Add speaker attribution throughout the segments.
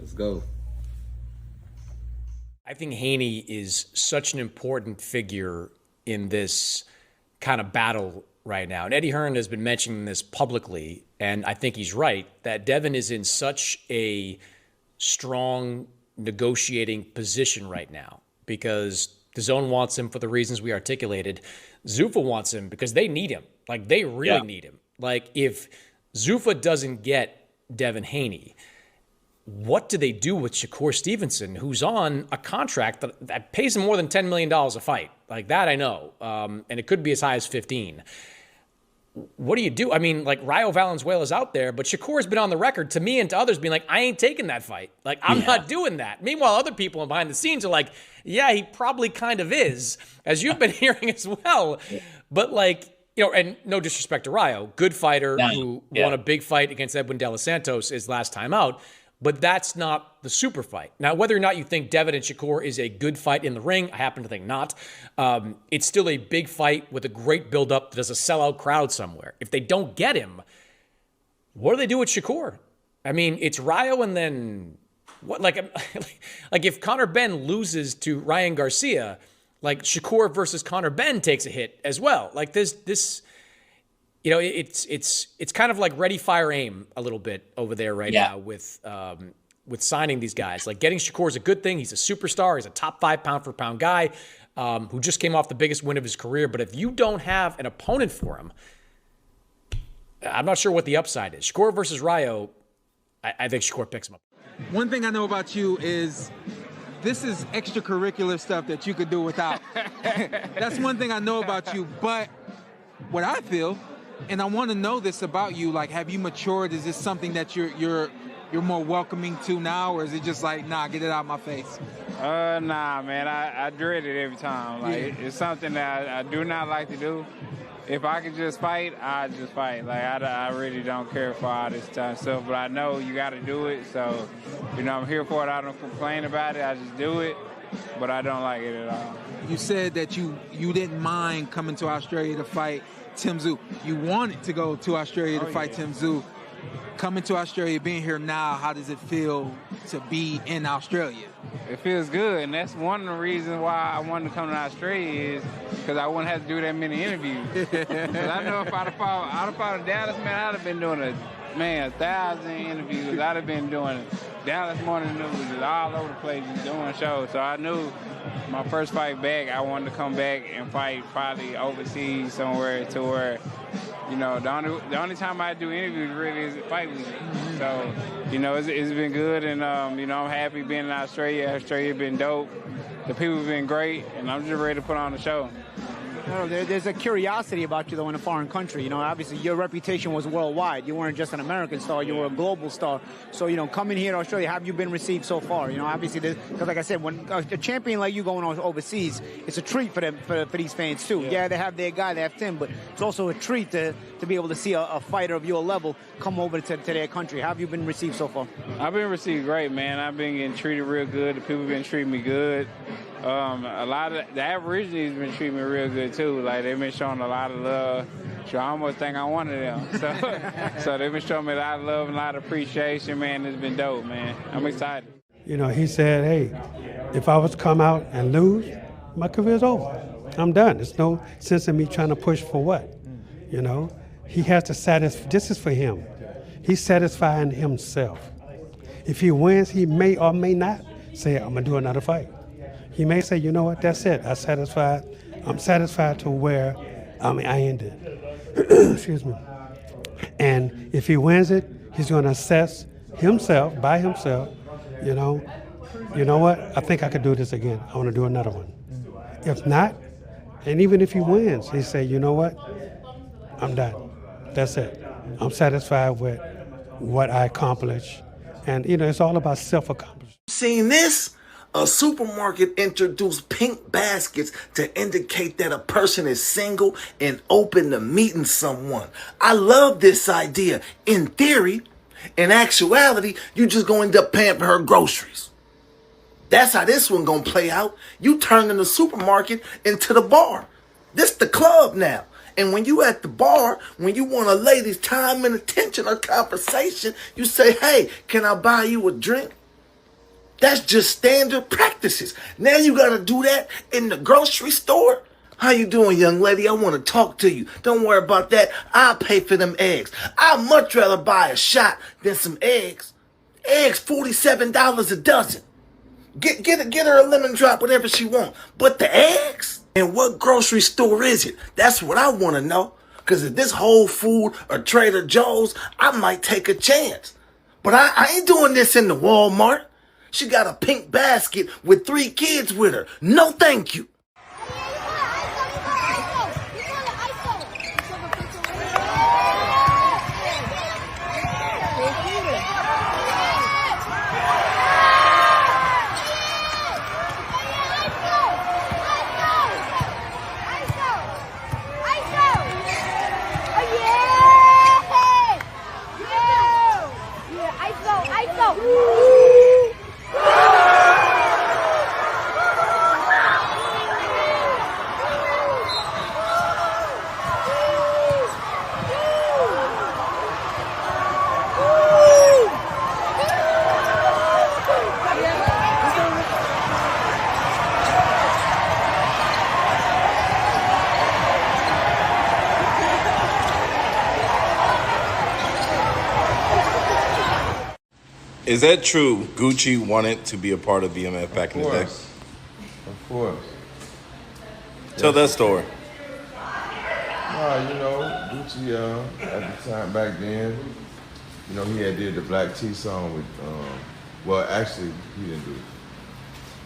Speaker 1: Let's go.
Speaker 2: I think Haney is such an important figure in this kind of battle right now. And Eddie Hearn has been mentioning this publicly, and I think he's right, that Devin is in such a strong negotiating position right now because DAZN wants him for the reasons we articulated. Zuffa wants him because they need him. Like, they really need him. Like, if Zuffa doesn't get Devin Haney, what do they do with Shakur Stevenson, who's on a contract that pays him more than $10 million a fight? Like, that I know. And it could be as high as 15. What do you do? I mean, like, Rayo Valenzuela's out there, but Shakur's been on the record to me and to others being like, I ain't taking that fight. Like, I'm not doing that. Meanwhile, other people behind the scenes are like, yeah, he probably kind of is, as you've been hearing as well. But, like, you know, and no disrespect to Rayo, good fighter who won a big fight against Edwin De Los Santos his last time out. But that's not the super fight. Now, whether or not you think Devin and Shakur is a good fight in the ring, I happen to think not. It's still a big fight with a great buildup that has a sellout crowd somewhere. If they don't get him, what do they do with Shakur? I mean, it's Rayo and then what? Like if Conor Benn loses to Ryan Garcia, like Shakur versus Conor Benn takes a hit as well. Like this. You know, it's kind of like ready, fire, aim a little bit over there right now with signing these guys. Like, getting Shakur is a good thing. He's a superstar. He's a top 5 pound-for-pound guy who just came off the biggest win of his career. But if you don't have an opponent for him, I'm not sure what the upside is. Shakur versus Rayo, I think Shakur picks him up.
Speaker 3: One thing I know about you is this is extracurricular stuff that you could do without. That's one thing I know about you. But what I feel, and I want to know this about you, like, have you matured? Is this something that you're more welcoming to now, or is it just like, nah, get it out of my face?
Speaker 4: Nah, man, I dread it every time. Like, it's something that I do not like to do. If I could just fight, I just fight. Like, I really don't care for all this time stuff, but I know you got to do it. So, you know, I'm here for it. I don't complain about it. I just do it, but I don't like it at all.
Speaker 3: You said that you didn't mind coming to Australia to fight Tszyu. You wanted to go to Australia to fight Tszyu. Coming to Australia, being here now, how does it feel to be in Australia?
Speaker 4: It feels good, and that's one of the reasons why I wanted to come to Australia is because I wouldn't have to do that many interviews. Because I know if I'd have fought in Dallas, man, I'd have been doing 1,000 interviews. I'd have been doing Dallas Morning News all over the place doing shows. So I knew my first fight back, I wanted to come back and fight probably overseas somewhere to where, you know, the only time I do interviews really is fight week. So, you know, it's been good, and, you know, I'm happy being in Australia. Australia's been dope. The people have been great, and I'm just ready to put on the show.
Speaker 5: No, there's a curiosity about you, though, in a foreign country. You know, obviously your reputation was worldwide. You weren't just an American star. You were a global star. So, you know, coming here to Australia, how have you been received so far? You know, obviously, because like I said, when a champion like you going overseas, it's a treat for them, for these fans, too. Yeah, they have their guy, they have Tim, but it's also a treat to be able to see a fighter of your level come over to their country. How have you been received so far?
Speaker 4: I've been received great, man. I've been getting treated real good. The people have been treating me good. A lot of the Aborigines have been treating me real good too. Like, they've been showing a lot of love. So I almost think I'm one of them. So they've been showing me a lot of love and a lot of appreciation, man. It's been dope, man. I'm excited.
Speaker 6: You know, he said, hey, if I was to come out and lose, my career's over. I'm done. There's no sense in me trying to push for what. You know, he has to satisfy. This is for him. He's satisfying himself. If he wins, he may or may not say, I'm going to do another fight. He may say, you know what, that's it. I'm satisfied to where I ended. Excuse me. And if he wins it, he's going to assess himself, by himself, you know what, I think I could do this again. I want to do another one. If not, and even if he wins, he say, you know what, I'm done. That's it. I'm satisfied with what I accomplished. And, you know, it's all about self-accomplishment.
Speaker 7: Seen this? A supermarket introduced pink baskets to indicate that a person is single and open to meeting someone. I love this idea. In theory, in actuality, you just gonna end up paying for her groceries. That's how this one gonna play out. You turning the supermarket into the bar. This the club now. And when you at the bar, when you want a lady's time and attention or conversation, you say, hey, can I buy you a drink? That's just standard practices. Now you gotta do that in the grocery store? How you doing, young lady? I want to talk to you. Don't worry about that. I'll pay for them eggs. I'd much rather buy a shot than some eggs. Eggs, $47 a dozen. Get her a lemon drop, whatever she wants. But the eggs? And what grocery store is it? That's what I want to know. Because if this Whole Food or Trader Joe's, I might take a chance. But I ain't doing this in the Walmart. She got a pink basket with 3 kids with her. No thank you.
Speaker 1: Is that true? Gucci wanted to be a part of BMF back in the day.
Speaker 8: Of course.
Speaker 1: Tell that story.
Speaker 8: Gucci at the time back then, he had did the Black Tea song with, well, actually, he didn't do it.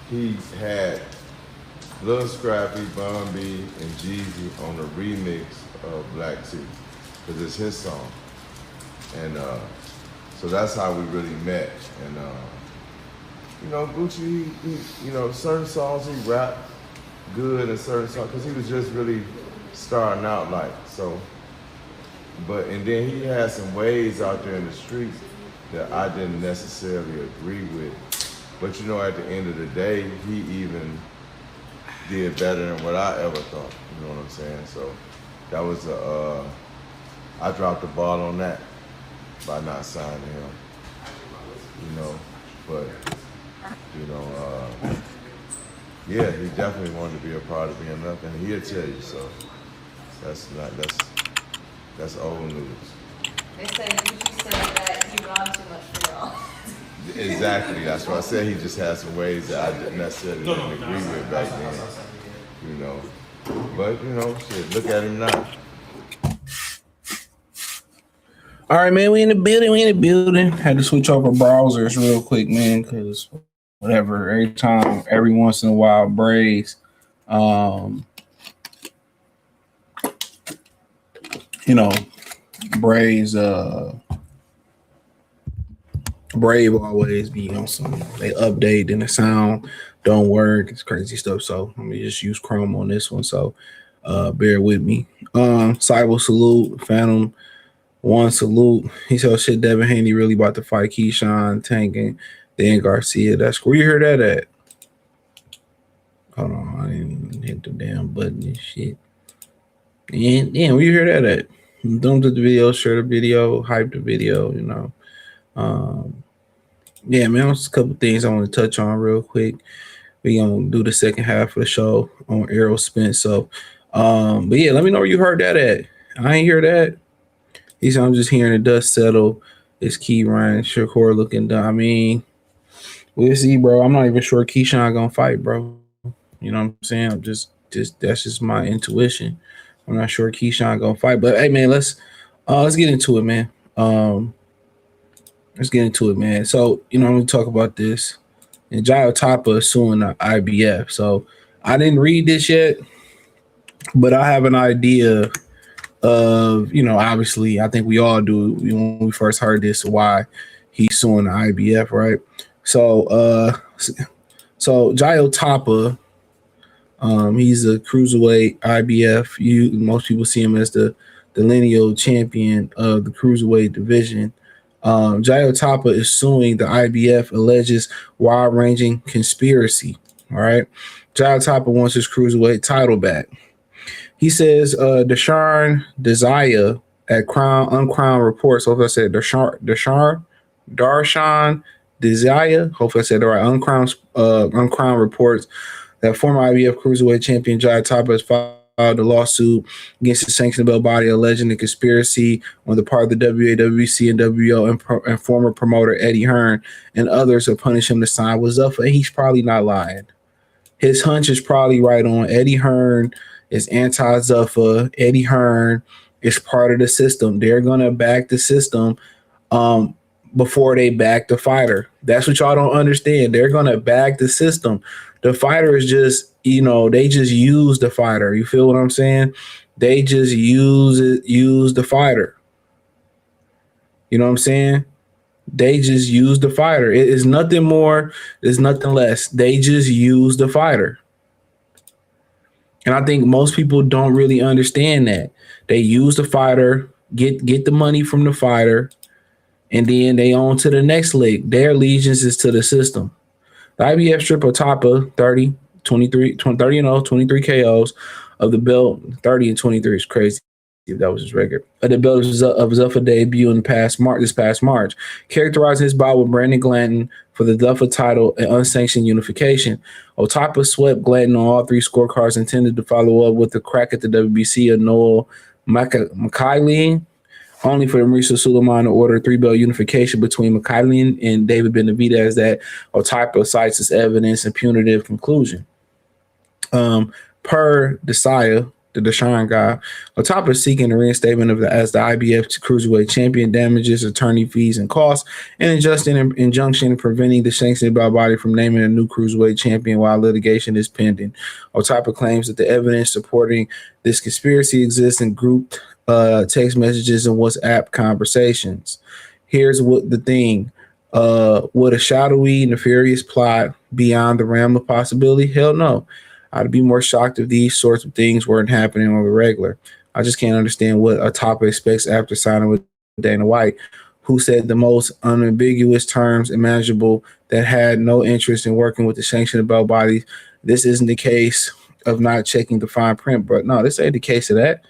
Speaker 8: He had Lil Scrappy, Bun B, and Jeezy on the remix of Black Tea, because it's his song. And so that's how we really met. And Gucci, he certain songs he rapped good, and certain songs, because he was just really starting out, like, so. And then he had some ways out there in the streets that I didn't necessarily agree with. But at the end of the day, he even did better than what I ever thought. You know what I'm saying? So that was I dropped the ball on that by not signing him. Yeah, he definitely wanted to be a part of BMF, and he'll tell you so. That's old news.
Speaker 9: They said Gucci said that he robbed too much for y'all.
Speaker 8: Exactly. That's why I said he just had some ways that I didn't necessarily agree with back then. But shit, look at him now.
Speaker 10: All right, man, we in the building. Had to switch over browsers real quick, man, because whatever, every once in a while, Braves, Brave always be on some, they update and the sound don't work. It's crazy stuff. So let me just use Chrome on this one. So bear with me. Cyber salute, Phantom One salute. He said, shit, Devin Haney really about to fight Keyshawn, Tank, and Dan Garcia. That's where you heard that at. Hold on, I didn't hit the damn button and shit. And damn, where you hear that at? Don't do the video, share the video, hype the video, Yeah, man, there's a couple things I want to touch on real quick. We're gonna do the second half of the show on Errol Spence. So but yeah, let me know where you heard that at. I ain't hear that. He said, I'm just hearing the dust settle. It's Key Ryan Shakur looking done. I mean, we'll see, bro. I'm not even sure Keyshawn gonna fight, bro. You know what I'm saying? I'm just that's just my intuition. I'm not sure Keyshawn gonna fight, but hey, man, let's get into it, man. Let's get into it, man. So, I'm gonna talk about this. And Jai Tapa is suing the IBF. So I didn't read this yet, but I have an idea of, obviously, I think we all do when we first heard this, why he's suing the IBF, right? So Jai Tapa, he's a cruiserweight IBF. Most people see him as the lineal champion of the cruiserweight division. Jai Tapa is suing the IBF, alleges wide-ranging conspiracy. All right, Jai Tapa wants his cruiserweight title back. He says Darshan at Uncrowned reports. So if I said Darshan Desire, hopefully I said it right, Uncrowned reports that former IBF cruiserweight champion Jai Tapa has filed a lawsuit against the sanctionable body alleging a conspiracy on the part of the WAWC and WO and former promoter Eddie Hearn and others to punish him to sign with Zuffa. And he's probably not lying. His hunch is probably right on. Eddie Hearn is anti-Zuffa. Eddie Hearn is part of the system. They're going to back the system before they back the fighter. That's what y'all don't understand. They're going to back the system. The fighter is just, they just use the fighter. You feel what I'm saying? They just use the fighter. You know what I'm saying? They just use the fighter. It is nothing more. It's nothing less. They just use the fighter. And I think most people don't really understand that. They use the fighter, get the money from the fighter, and then they on to the next leg. Their allegiance is to the system. The IBF strip Otapa 30 0, 23 KOs of the belt. 30 and 23 is crazy. If that was his record. The belt of Zuffa debut in this past March, characterizing his bout with Brandon Glanton for the Zuffa title and unsanctioned unification. Otapa swept Glanton on all three scorecards, intended to follow up with a crack at the WBC of Noel Mikhailian, only for Mauricio Suleiman to order 3-belt unification between Mikhailian and David Benavidez that Otapa cites as evidence and punitive conclusion. Per Desire, the Deshaun guy, Otapa is seeking a reinstatement as the IBF cruiserweight champion, damages, attorney fees, and costs, and injunction preventing the sanctioned body from naming a new cruiserweight champion while litigation is pending. Otapa claims that the evidence supporting this conspiracy exists in grouped text messages and WhatsApp conversations. Here's what the thing. Would a shadowy, nefarious plot beyond the realm of possibility? Hell no. I'd be more shocked if these sorts of things weren't happening on the regular. I just can't understand what Otapa expects after signing with Dana White, who said the most unambiguous terms imaginable that had no interest in working with the sanctioned belt bodies. This isn't the case of not checking the fine print, but no, this ain't the case of that.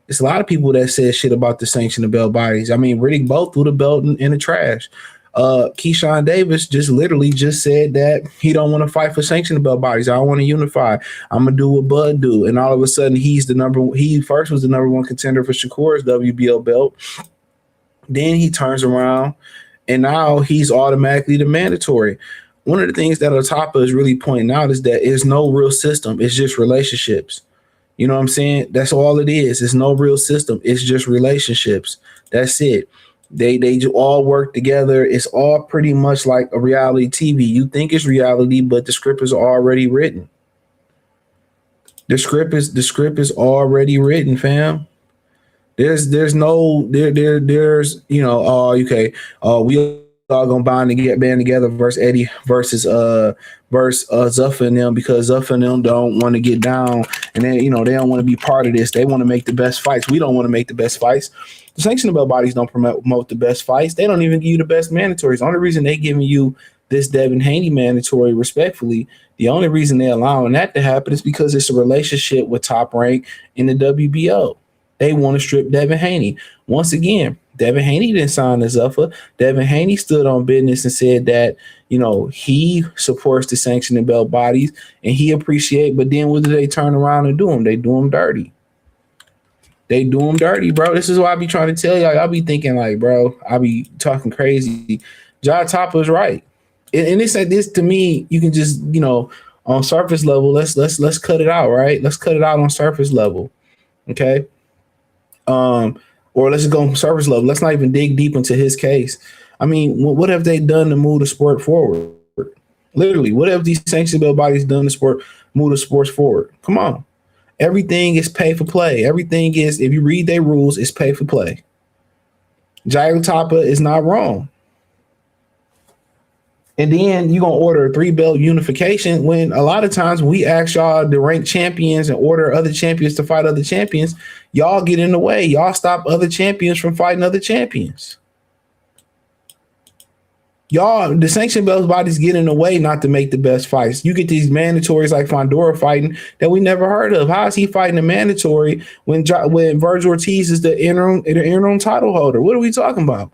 Speaker 10: There's a lot of people that said shit about the sanctioned belt bodies. I mean, Riddick Bowe threw the belt in the trash. Keyshawn Davis literally said that he don't want to fight for sanctioned belt bodies. I want to unify. I'm gonna do what Bud do, and all of a sudden he first was the number one contender for Shakur's WBO belt. Then he turns around, and now he's automatically the mandatory. One of the things that Otapa is really pointing out is that there's no real system. It's just relationships. You know what I'm saying? That's all it is. It's no real system. It's just relationships. That's it. They all work together. It's all pretty much like a reality TV. You think it's reality, but the script is already written. The script is already written, fam. There's we all gonna band together versus Eddie versus Zuffa and them, because Zuffa and them don't want to get down, and then they don't want to be part of this. They want to make the best fights. We don't want to make the best fights. The sanctioned belt bodies don't promote the best fights. They don't even give you the best mandatories. The only reason they giving you this Devin Haney mandatory, respectfully, the only reason they're allowing that to happen is because it's a relationship with Top Rank in the WBO. They want to strip Devin Haney. Once again, Devin Haney didn't sign the Zuffa. Devin Haney stood on business and said that, he supports the sanctioned belt bodies and he appreciate, but then what do they turn around and do them? They do them dirty. They do them dirty, bro. This is what I be trying to tell y'all. I'll be thinking like, bro, I'll be talking crazy. Jai Tapa is right. And it's like this to me, you can just, on surface level, let's cut it out, right? Let's cut it out on surface level. Okay. Or let's just go on surface level. Let's not even dig deep into his case. I mean, what have they done to move the sport forward? Literally, what have these sanctioned belt bodies done to move the sports forward? Come on. Everything is pay for play. Everything is, if you read their rules, it's pay for play. Jai Tapa is not wrong. And then you're going to order a 3-belt unification when a lot of times we ask y'all to rank champions and order other champions to fight other champions. Y'all get in the way. Y'all stop other champions from fighting other champions. Y'all, the sanctioned belt bodies get in the way not to make the best fights. You get these mandatories like Fondora fighting that we never heard of. How is he fighting a mandatory when Virgil Ortiz is the interim title holder? What are we talking about?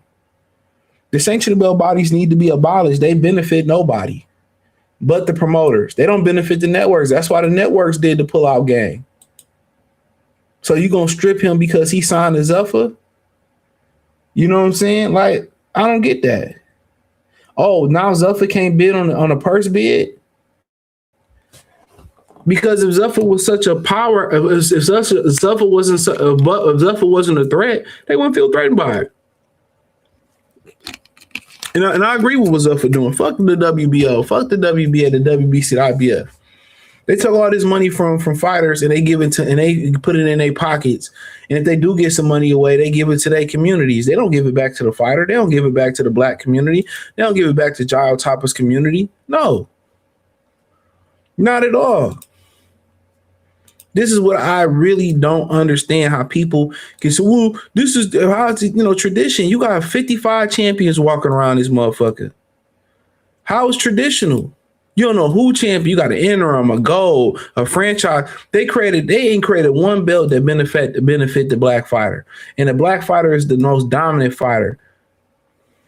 Speaker 10: The sanctioned belt bodies need to be abolished. They benefit nobody but the promoters. They don't benefit the networks. That's why the networks did the pull-out game. So you gonna strip him because he signed a Zuffa? You know what I'm saying? Like, I don't get that. Oh, now Zuffa can't bid on a purse bid? Because if Zuffa was such a power, if Zuffa wasn't a threat, they wouldn't feel threatened by it. And I agree with what Zuffa doing. Fuck the WBO, fuck the WBA, the WBC, the IBF. They took all this money from fighters and they put it in their pockets. And if they do get some money away, they give it to their communities. They don't give it back to the fighter. They don't give it back to the black community. They don't give it back to Jayo Tapa's community. No, not at all. This is what I really don't understand, how people can say, well, this is how it's, tradition. You got 55 champions walking around this motherfucker. How is traditional? You don't know who champion. You got an interim, a gold, a franchise. They ain't created one belt that benefit the black fighter. And the black fighter is the most dominant fighter,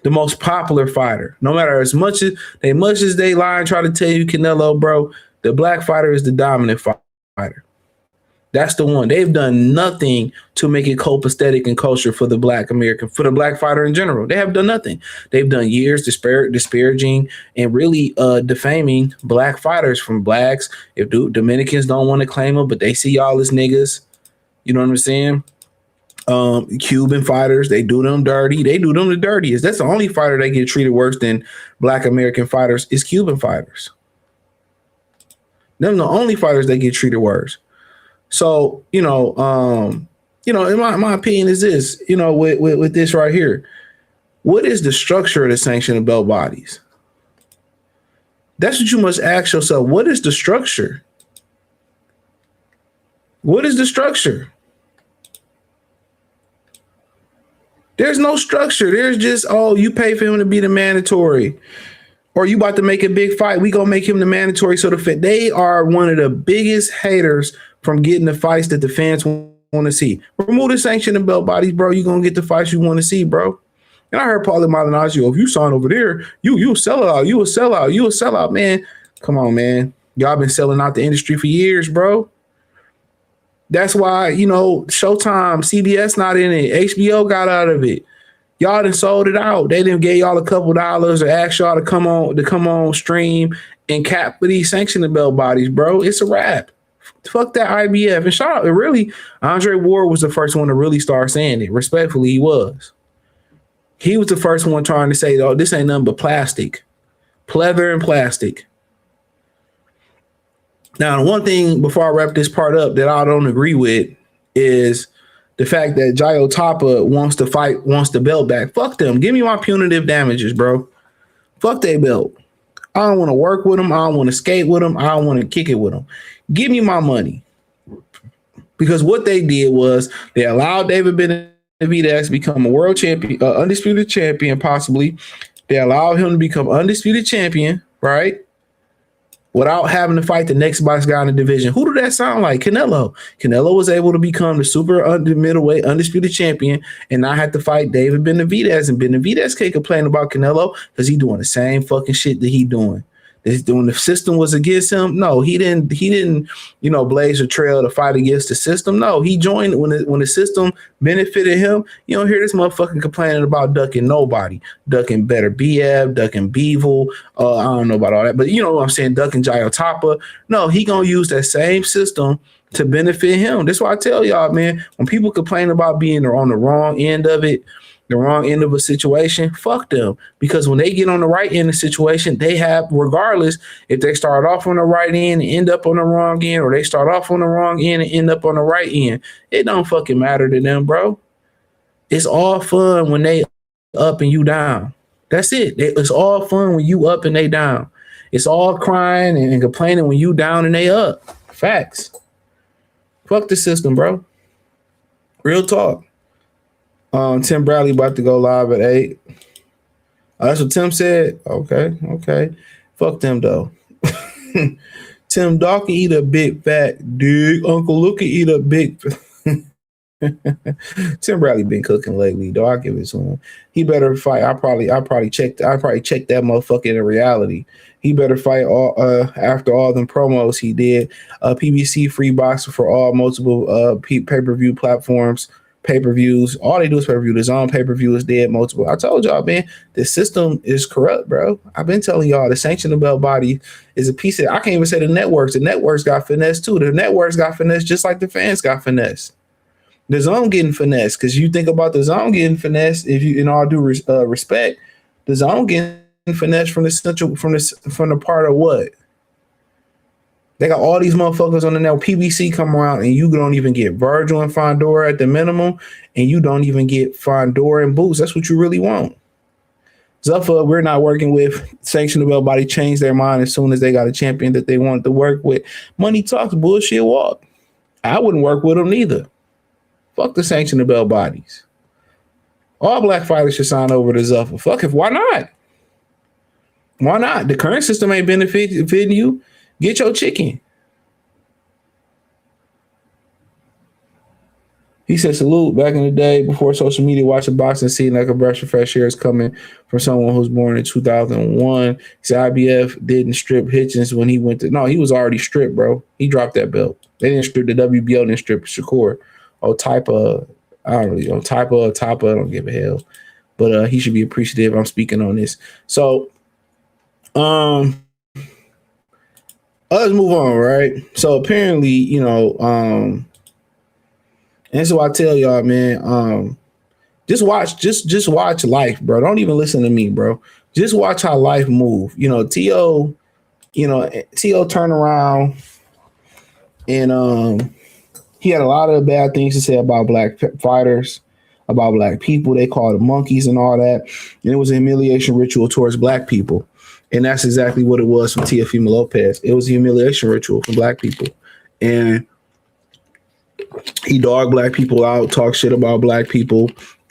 Speaker 10: the most popular fighter. No matter as much as they lie and try to tell you Canelo, bro, the black fighter is the dominant fighter. That's the one. They've done nothing to make it copacetic and kosher for the black fighter in general. They have done nothing. They've done years disparaging and really defaming black fighters from blacks. If Dominicans don't want to claim them, but they see y'all as niggas. You know what I'm saying? Cuban fighters, they do them dirty. They do them the dirtiest. That's the only fighter that get treated worse than black American fighters is Cuban fighters. Them the only fighters that get treated worse. So, in my opinion is this, with this right here, what is the structure of the sanctioned belt bodies? That's what you must ask yourself. What is the structure? What is the structure? There's no structure. There's just, you pay for him to be the mandatory. Or you about to make a big fight, we gonna make him the mandatory. So they are one of the biggest haters from getting the fights that the fans want to see. Remove the sanctioned belt bodies, bro. You're going to get the fights you want to see, bro. And I heard Paulie Maldonado, if you sign over there, you'll sell out. You a sellout. You a sellout, man. Come on, man. Y'all been selling out the industry for years, bro. That's why, Showtime, CBS not in it. HBO got out of it. Y'all done sold it out. They done gave y'all a couple dollars or asked y'all to come on stream and cap for these sanctioned belt bodies, bro. It's a wrap. Fuck that IBF. And shout out, really, Andre Ward was the first one to really start saying it. Respectfully, he was. He was the first one trying to say, this ain't nothing but plastic. Pleather and plastic. Now, one thing before I wrap this part up that I don't agree with is the fact that Jayo Tapa wants the belt back. Fuck them. Give me my punitive damages, bro. Fuck that belt. I don't want to work with them. I don't want to skate with them. I don't want to kick it with them. Give me my money. Because what they did was they allowed David Benavidez to become a world champion, undisputed champion, possibly. They allowed him to become undisputed champion, right? Without having to fight the next box guy in the division. Who did that sound like? Canelo. Canelo was able to become the super middleweight undisputed champion and not have to fight David Benavidez. And Benavidez can't complain about Canelo because he doing the same fucking shit that he doing. When the system was against him, no, he didn't, blaze a trail to fight against the system. No, he joined when the system benefited him. You don't hear this motherfucking complaining about ducking nobody, ducking Better BF, ducking Beevil. I don't know about all that, but you know what I'm saying, ducking Jayo Tapa. No, he gonna use that same system to benefit him. That's why I tell y'all, man, when people complain about being on the wrong end of it, the wrong end of a situation, fuck them. Because when they get on the right end of the situation, they have, regardless if they start off on the right end and end up on the wrong end, or they start off on the wrong end and end up on the right end, it don't fucking matter to them, bro. It's all fun when they up and you down. That's it. It's all fun when you up and they down. It's all crying and complaining when you down and they up. Facts. Fuck the system, bro. Real talk. Tim Bradley about to go live at 8. That's what Tim said. Okay. Fuck them though. Tim Dawg can eat a big fat dick. Uncle Luke can eat a big Tim Bradley been cooking lately, though. I give it to him. He better fight. I probably check that motherfucker in reality. He better fight all after all them promos he did. PBC free boxer for all multiple pay-per-view platforms, pay-per-views. All they do is pay-per-view. His own pay-per-view is dead multiple. I told y'all, man, the system is corrupt, bro. I've been telling y'all the sanctioned belt body is a piece of, I can't even say the networks. The networks got finesse too. The networks got finesse just like the fans got finesse. The zone getting finesse, because you think about the zone getting finesse. If you, in all due respect, the zone getting finesse from the central, from the part of what they got all these motherfuckers on the network. PBC come around and you don't even get Virgil and Fondora at the minimum, and you don't even get Fondora and Boots. That's what you really want. Zuffa, we're not working with. Sanctioned belt body changed their mind as soon as they got a champion that they wanted to work with. Money talks, bullshit walk. I wouldn't work with them neither. Fuck the sanctioned belt bodies. All black fighters should sign over to Zuffa. Fuck it, why not? Why not? The current system ain't benefiting you. Get your chicken. He said, salute. Back in the day, before social media, watching boxing, seeing like a brush of fresh air is coming from someone who was born in 2001. He said IBF didn't strip Hitchens when he went to, no, he was already stripped, bro. He dropped that belt. They didn't strip, the WBO didn't strip Shakur. I don't really know. I don't give a hell. But he should be appreciative. I'm speaking on this. So let's move on, right? So apparently, and so I tell y'all, man, just watch life, bro. Don't even listen to me, bro. Just watch how life move. Tszyu turned around and he had a lot of bad things to say about black fighters, about black people. They called them monkeys and all that. And it was a humiliation ritual towards black people. And that's exactly what it was from Teofimo Lopez. It was a humiliation ritual for black people. And he dogged black people out, talked shit about black people,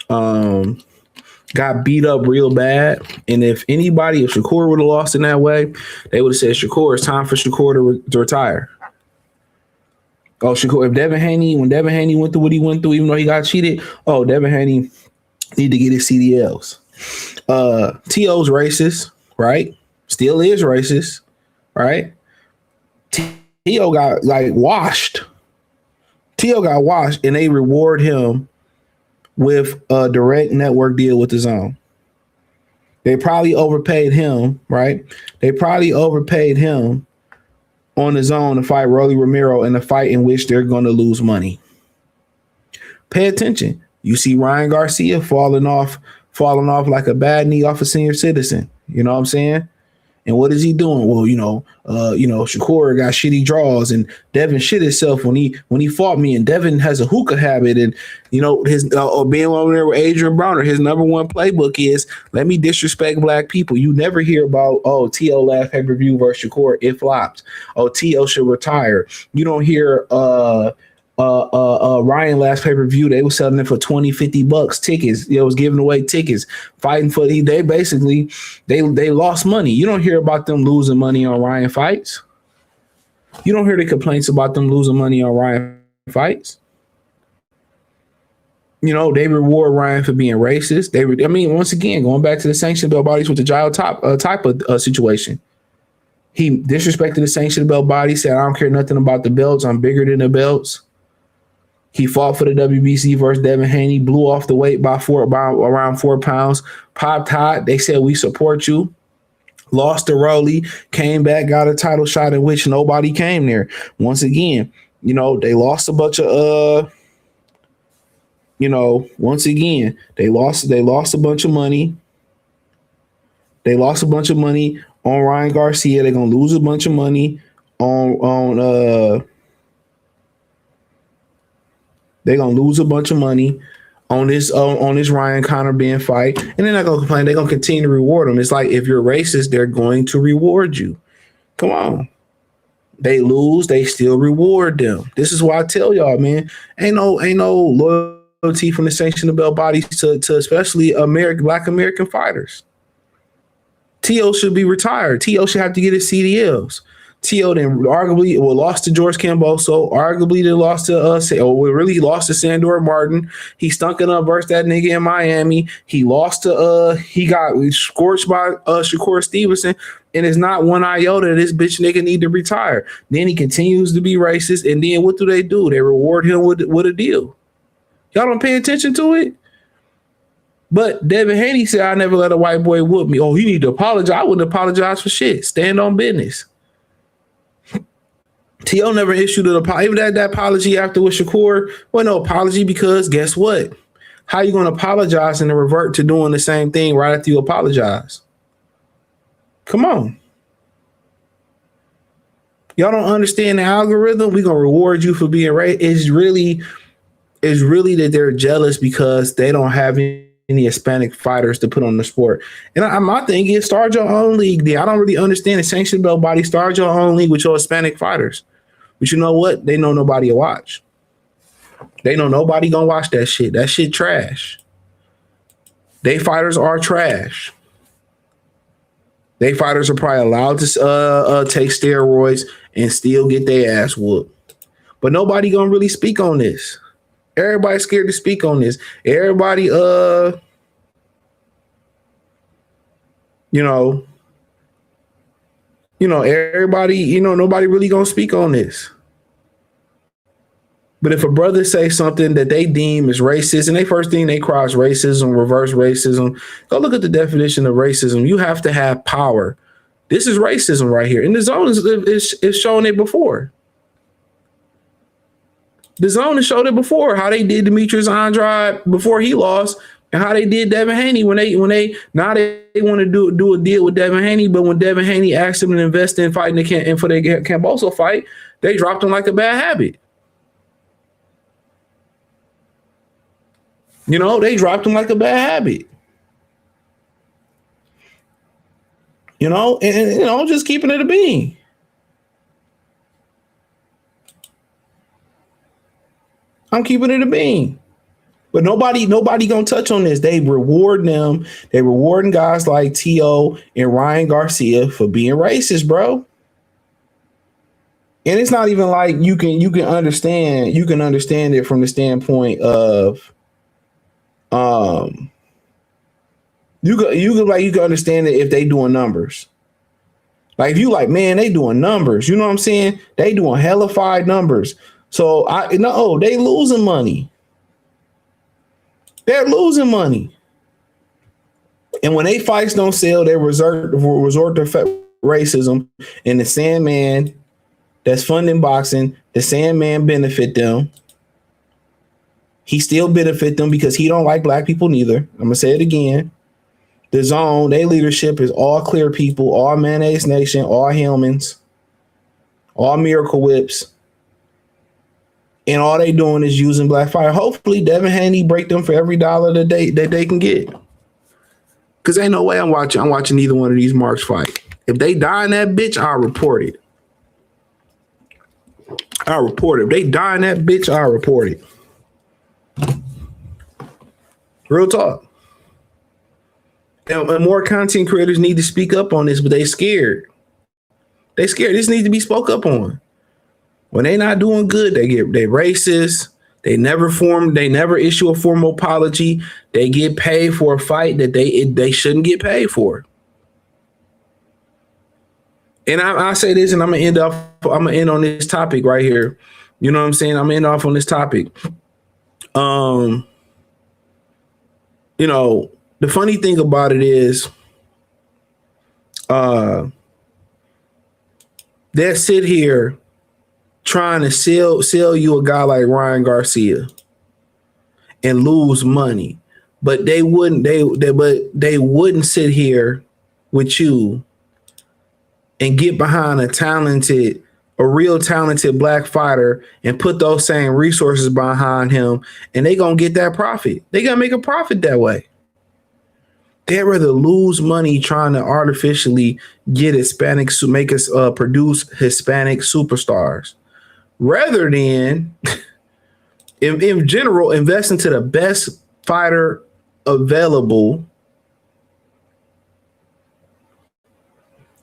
Speaker 10: got beat up real bad. And if Shakur would have lost in that way, they would have said, Shakur, it's time for Shakur to retire. Oh, Shakur, when Devin Haney went through what he went through, even though he got cheated, Devin Haney need to get his CDLs. T.O.'s racist, right? Still is racist, right? T.O. got washed. T.O. got washed, and they reward him with a direct network deal with the zone. They probably overpaid him, right? They probably overpaid him on the zone to fight Rolly Romero in a fight in which they're going to lose money. Pay attention. You see Ryan Garcia falling off like a bad knee off a senior citizen. You know what I'm saying? And what is he doing? Well, Shakur got shitty draws, and Devin shit himself when he fought me. And Devin has a hookah habit, and his being over there with Adrian Browner, his number one playbook is let me disrespect black people. You never hear about T.O. last pay-per-view versus Shakur, it flopped. T.O. should retire. You don't hear Ryan last pay-per-view, they were selling it for $20-$50 tickets. It was giving away tickets, fighting for they basically they lost money. You don't hear about them losing money on Ryan fights. You don't hear the complaints about them losing money on Ryan fights. They reward Ryan for being racist. Once again, going back to the sanctioned belt bodies with the Gile type of situation. He disrespected the sanctioned belt body, said, I don't care nothing about the belts. I'm bigger than the belts. He fought for the WBC versus Devin Haney, blew off the weight by around 4 pounds, popped hot. They said, we support you. Lost to Rolly, came back, got a title shot in which nobody came there. Once again, they lost a bunch of once again, they lost a bunch of money. They lost a bunch of money on Ryan Garcia. They're gonna lose a bunch of money they're gonna lose a bunch of money on this Ryan Conner Ben fight, and they're not gonna complain. They're gonna continue to reward them. It's like if you're racist, they're going to reward you. Come on. They lose, they still reward them. This is why I tell y'all, man, ain't no loyalty from the sanctioned belt bodies to especially Black American fighters. T.O. should be retired. T.O. should have to get his CDLs. Tszyu then arguably lost to George Kambosos, arguably then lost to really lost to Sandor Martin. He stunk it up versus that nigga in Miami. He lost to he got scorched by Shakur Stevenson, and it's not one iota that this bitch nigga need to retire. Then he continues to be racist, and then what do? They reward him with a deal. Y'all don't pay attention to it? But Devin Haney said, I never let a white boy whoop me. Oh, he need to apologize. I wouldn't apologize for shit. Stand on business. Tszyu never issued an apology. Even that apology after with Shakur, well, no apology because guess what? How you going to apologize and then revert to doing the same thing right after you apologize? Come on. Y'all don't understand the algorithm? We're going to reward you for being right. It's really that they're jealous because they don't have any Hispanic fighters to put on the sport. And my thing is start your own league. I don't really understand the sanction belt body. Start your own league with your Hispanic fighters. But you know what? They know nobody will watch. They know nobody gonna watch that shit. That shit trash. They fighters are trash. They fighters are probably allowed to take steroids and still get their ass whooped. But nobody gonna really speak on this. Everybody's scared to speak on this. Everybody, everybody, nobody really gonna speak on this. But if a brother say something that they deem is racist, and they first thing they cross racism, reverse racism, go look at the definition of racism. You have to have power. This is racism right here. And the zone is showing it before. The zone has showed it before, how they did Demetrius Andrade before he lost, and how they did Devin Haney when they want to do a deal with Devin Haney, but when Devin Haney asked them to invest in fighting and for their Kambosos fight, they dropped him like a bad habit. They dropped him like a bad habit. And just keeping it a bean. I'm keeping it a bean. But nobody gonna touch on this. They reward them. They rewarding guys like Tszyu and Ryan Garcia for being racist, bro. And it's not even like you can understand it from the standpoint of you can understand it if they doing numbers. Like if you like, man, they doing numbers. You know what I'm saying? They doing hellified numbers. So they losing money. They're losing money. And when they fights don't sell, they resort to racism. And the Sandman that's funding boxing, the Sandman benefit them. He still benefit them because he don't like black people neither. I'm gonna say it again. The zone, their leadership is all clear people, all Mayonnaise Nation, all Hillmans, all Miracle Whips. And all they doing is using black fire. Hopefully Devin Haney break them for every dollar that they can get. Cause ain't no way I'm watching either one of these marks fight. If they die in that bitch, I'll report it. If they die in that bitch, I'll report it. Real talk. And more content creators need to speak up on this, but they scared. They scared. This needs to be spoke up on. When they not doing good, they racist. They never issue a formal apology. They get paid for a fight that they shouldn't get paid for. And I say this, and I'm gonna end on this topic right here. You know what I'm saying? I'm gonna end off on this topic. The funny thing about it is, they sit here trying to sell you a guy like Ryan Garcia and lose money, but they wouldn't sit here with you and get behind a real talented black fighter and put those same resources behind him, and they gonna get that profit. They gonna make a profit that way. They'd rather lose money trying to artificially get make us produce Hispanic superstars, rather than, in general, invest into the best fighter available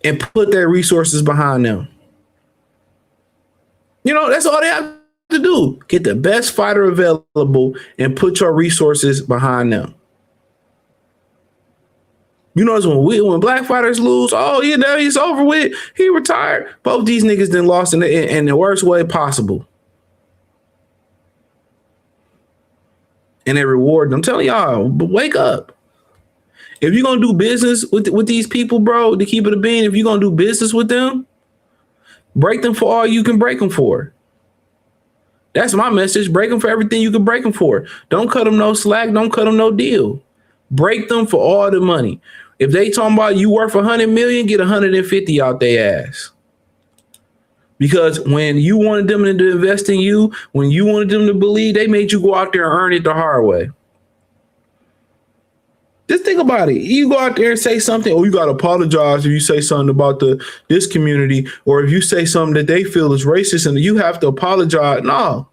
Speaker 10: and put their resources behind them. You know, that's all they have to do. Get the best fighter available and put your resources behind them. You know, when black fighters lose, oh, you know, he's over with. He retired. Both these niggas then lost in the worst way possible. And they reward them. I'm telling y'all, but wake up. If you're going to do business with these people, bro, to keep it a bean, if you're going to do business with them, break them for all you can break them for. That's my message. Break them for everything you can break them for. Don't cut them no slack. Don't cut them no deal. Break them for all the money. If they talking about you worth 100 million, get 150 out their ass. Because when you wanted them to invest in you, when you wanted them to believe, they made you go out there and earn it the hard way. Just think about it. You go out there and say something, or you got to apologize if you say something about this community, or if you say something that they feel is racist and you have to apologize. No.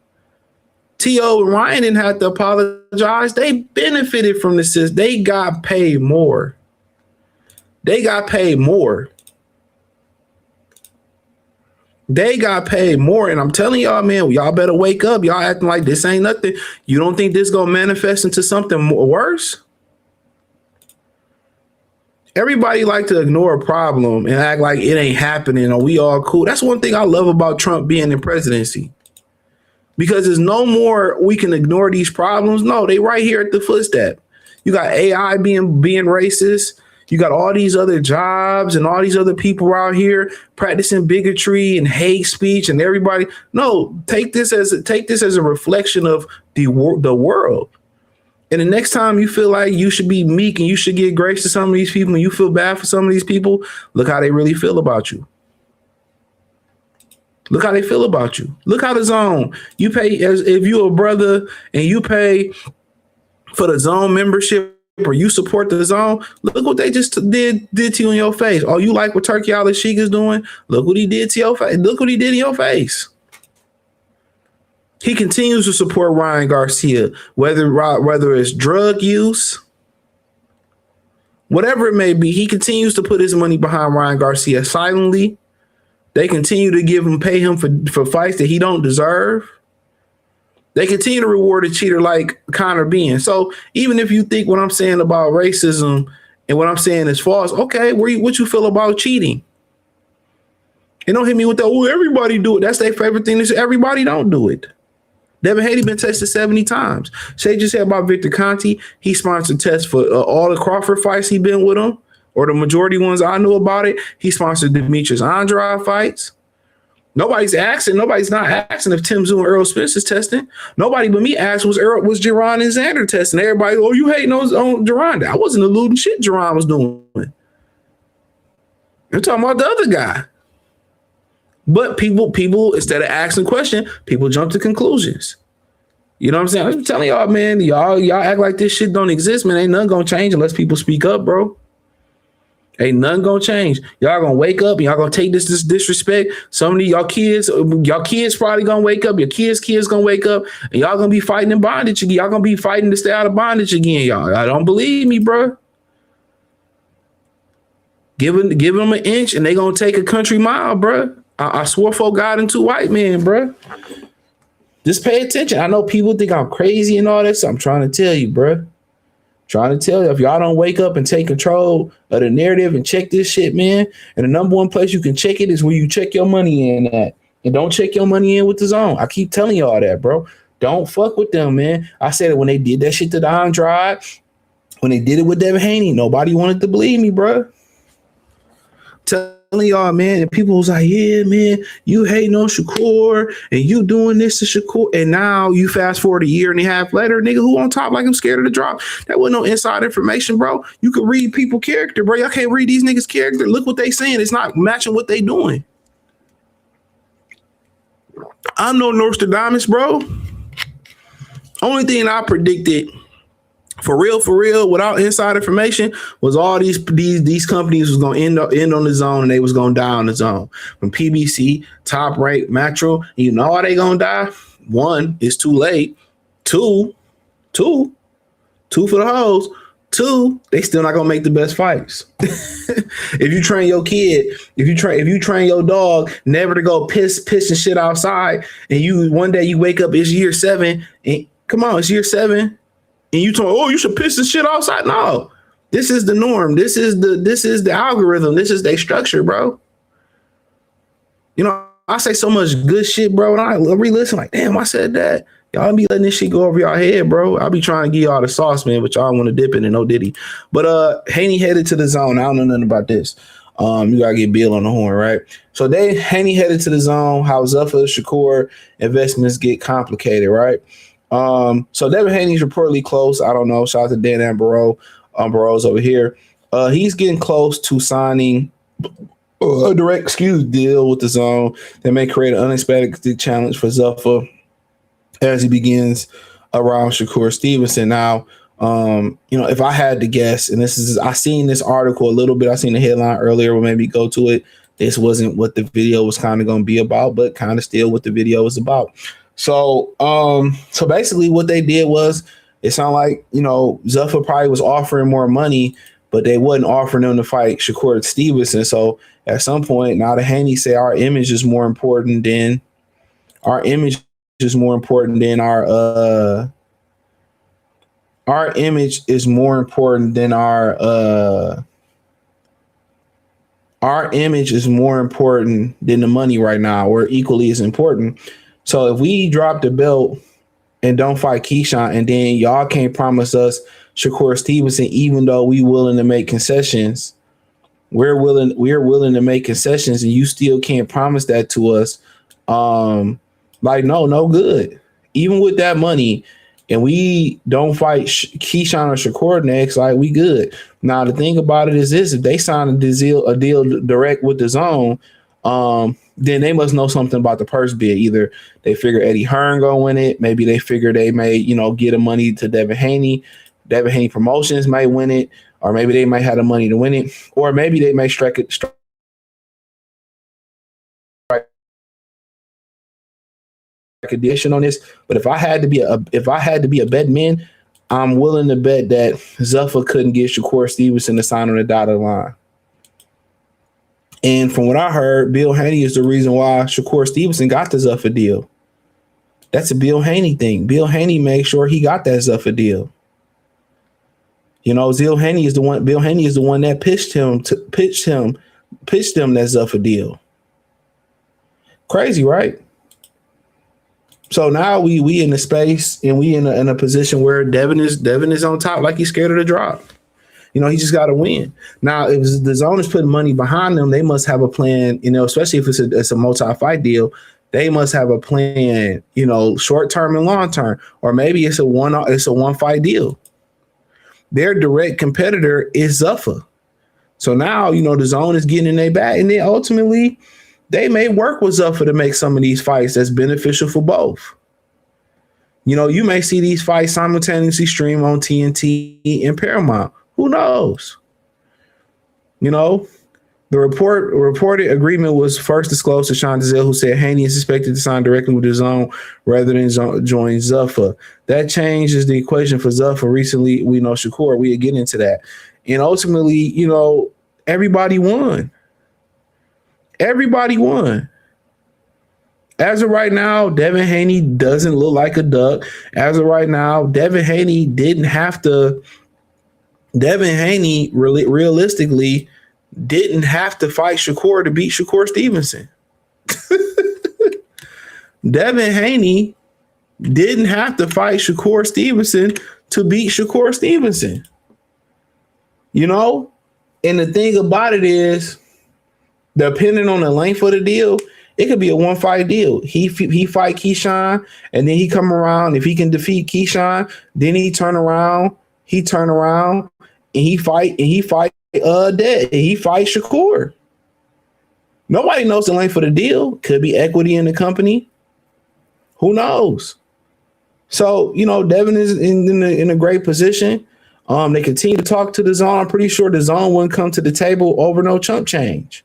Speaker 10: Tszyu and Ryan didn't have to apologize. They benefited from the system. They got paid more. They got paid more. They got paid more. And I'm telling y'all, man, y'all better wake up. Y'all acting like this ain't nothing. You don't think this gonna manifest into something worse? Everybody like to ignore a problem and act like it ain't happening or we all cool. That's one thing I love about Trump being in presidency. Because there's no more we can ignore these problems. No, they right here at the footstep. You got AI being racist. You got all these other jobs and all these other people out here practicing bigotry and hate speech and everybody. No, take this as a reflection of the world. And the next time you feel like you should be meek and you should give grace to some of these people and you feel bad for some of these people, look how they really feel about you. Look how they feel about you. Look how the zone, you pay, as if you're a brother and you pay for the zone membership or you support the zone, look what they just did to you in your face. Oh, you like what Turkey Al-Sheikh is doing? Look what he did to your face. Look what he did in your face. He continues to support Ryan Garcia, whether it's drug use, whatever it may be. He continues to put his money behind Ryan Garcia silently. They continue to pay him for fights that he don't deserve. They continue to reward a cheater like Conor Bean. So even if you think what I'm saying about racism and what I'm saying is false, okay, what you feel about cheating? And don't hit me with that, oh, everybody do it. That's their favorite thing. Everybody don't do it. Devin Haney been tested 70 times. Shay just said about Victor Conte. He sponsored tests for all the Crawford fights he been with him, or the majority ones I knew about it. He sponsored Demetrius Andrade fights. Nobody's not asking if Tszyu and Errol Spence is testing. Nobody but me asked was Jerron and Xander testing. Everybody, oh, you hating on Jerron. I wasn't alluding shit Jerron was doing. I'm talking about the other guy. But people, instead of asking questions, people jump to conclusions. You know what I'm saying? I'm telling y'all, man, y'all act like this shit don't exist, man. Ain't nothing gonna change unless people speak up, bro. Ain't nothing gonna change. Y'all gonna wake up and y'all gonna take this disrespect. Some of y'all kids probably gonna wake up. Your kids gonna wake up, and y'all gonna be fighting in bondage again. Y'all gonna be fighting to stay out of bondage again, y'all. I don't believe me, bro. Give them an inch, and they gonna take a country mile, bro. I swore for God and two white men, bro. Just pay attention. I know people think I'm crazy and all this. I'm trying to tell you, bro. Trying to tell you, if y'all don't wake up and take control of the narrative and check this shit, man, and the number one place you can check it is where you check your money in at. And don't check your money in with the zone. I keep telling y'all that, bro. Don't fuck with them, man. I said it when they did that shit to the Andrade, when they did it with Devin Haney, nobody wanted to believe me, bro. Telling y'all, man, and people was like, yeah, man, you hating on Shakur and you doing this to Shakur, and now you fast forward a year and a half later, nigga, who on top like I'm scared of the drop? That wasn't no inside information, bro. You could read people character, bro. Y'all can't read these niggas character. Look what they saying. It's not matching what they doing. I'm no Nostradamus, bro. Only thing I predicted for real, without inside information, was all these companies was gonna end on the zone and they was gonna die on the zone. From PBC, Top Rank, Metro, you know how they gonna die? One, it's too late. Two for the hoes. 2, they still not gonna make the best fights. If you train your kid, if you train your dog never to go piss and shit outside, and you one day you wake up, it's year 7, and come on, it's year 7, and you told, oh, you should piss and shit outside. No, this is the norm. This is the algorithm. This is their structure, bro. You know, I say so much good shit, bro, and I re-listen like, damn, I said that. Y'all be letting this shit go over y'all head, bro. I'll be trying to give y'all the sauce, man, but y'all want to dip in and no diddy. But Haney headed to the zone. I don't know nothing about this. You gotta get Bill on the horn, right? So Haney headed to the zone. How Zuffa Shakur investments get complicated, right? So Devin Haney's reportedly close. I don't know. Shout out to Dan Ambrose over here. He's getting close to signing a direct deal with the zone that may create an unexpected challenge for Zuffa as he begins around Shakur Stevenson. Now, if I had to guess, and I seen this article a little bit, I seen the headline earlier, but maybe go to it. This wasn't what the video was kind of going to be about, but kind of still what the video was about. So basically what they did was, it sounded like, Zuffa probably was offering more money, but they wasn't offering them to fight Shakur Stevenson. So at some point, now the Haney say our image is more important than our image is more important than our image is more important than our image is more important than the money right now, or equally as important. So if we drop the belt and don't fight Keyshawn, and then y'all can't promise us Shakur Stevenson, even though we willing to make concessions, we're willing to make concessions, and you still can't promise that to us. No good. Even with that money, and we don't fight Keyshawn or Shakur next, we good. Now the thing about it is this: if they sign a deal direct with the zone, then they must know something about the purse bid. Either they figure Eddie Hearn gonna win it, maybe they figure they may, get the money to Devin Haney. Devin Haney Promotions might win it, or maybe they might have the money to win it, or maybe they may strike condition on this. But if I had to be a bet man, I'm willing to bet that Zuffa couldn't get Shakur Stevenson to sign on the dotted line. And from what I heard, Bill Haney is the reason why Shakur Stevenson got the Zuffa deal. That's a Bill Haney thing. Bill Haney made sure he got that Zuffa deal. Bill Haney is the one that pitched them that Zuffa deal. Crazy, right? So now we in the space, and we in a position where Devin is on top, like he's scared of the drop. He just got to win. Now, if the zone is putting money behind them, they must have a plan. Especially if it's a multi-fight deal, they must have a plan. Short term and long term, or maybe it's a one fight deal. Their direct competitor is Zuffa. So now the zone is getting in their back, and then ultimately they may work with Zuffa to make some of these fights that's beneficial for both. You may see these fights simultaneously stream on TNT and Paramount. Who knows? The reported agreement was first disclosed to Sean Dizelle, who said Haney is expected to sign directly with the zone rather than join Zuffa. That changes the equation for Zuffa. Recently, we know Shakur. We get into that. And ultimately, everybody won. Everybody won. As of right now, Devin Haney doesn't look like a duck. As of right now, Devin Haney realistically didn't have to fight Shakur to beat Shakur Stevenson. Devin Haney didn't have to fight Shakur Stevenson to beat Shakur Stevenson. And the thing about it is, depending on the length of the deal, it could be a one fight deal. He fight Keyshawn, and then he come around. If he can defeat Keyshawn, then he turn around, and he fight Shakur. Nobody knows the length of the deal. Could be equity in the company. Who knows? So, Devin is in a great position. They continue to talk to the zone. I'm pretty sure the zone wouldn't come to the table over no chump change.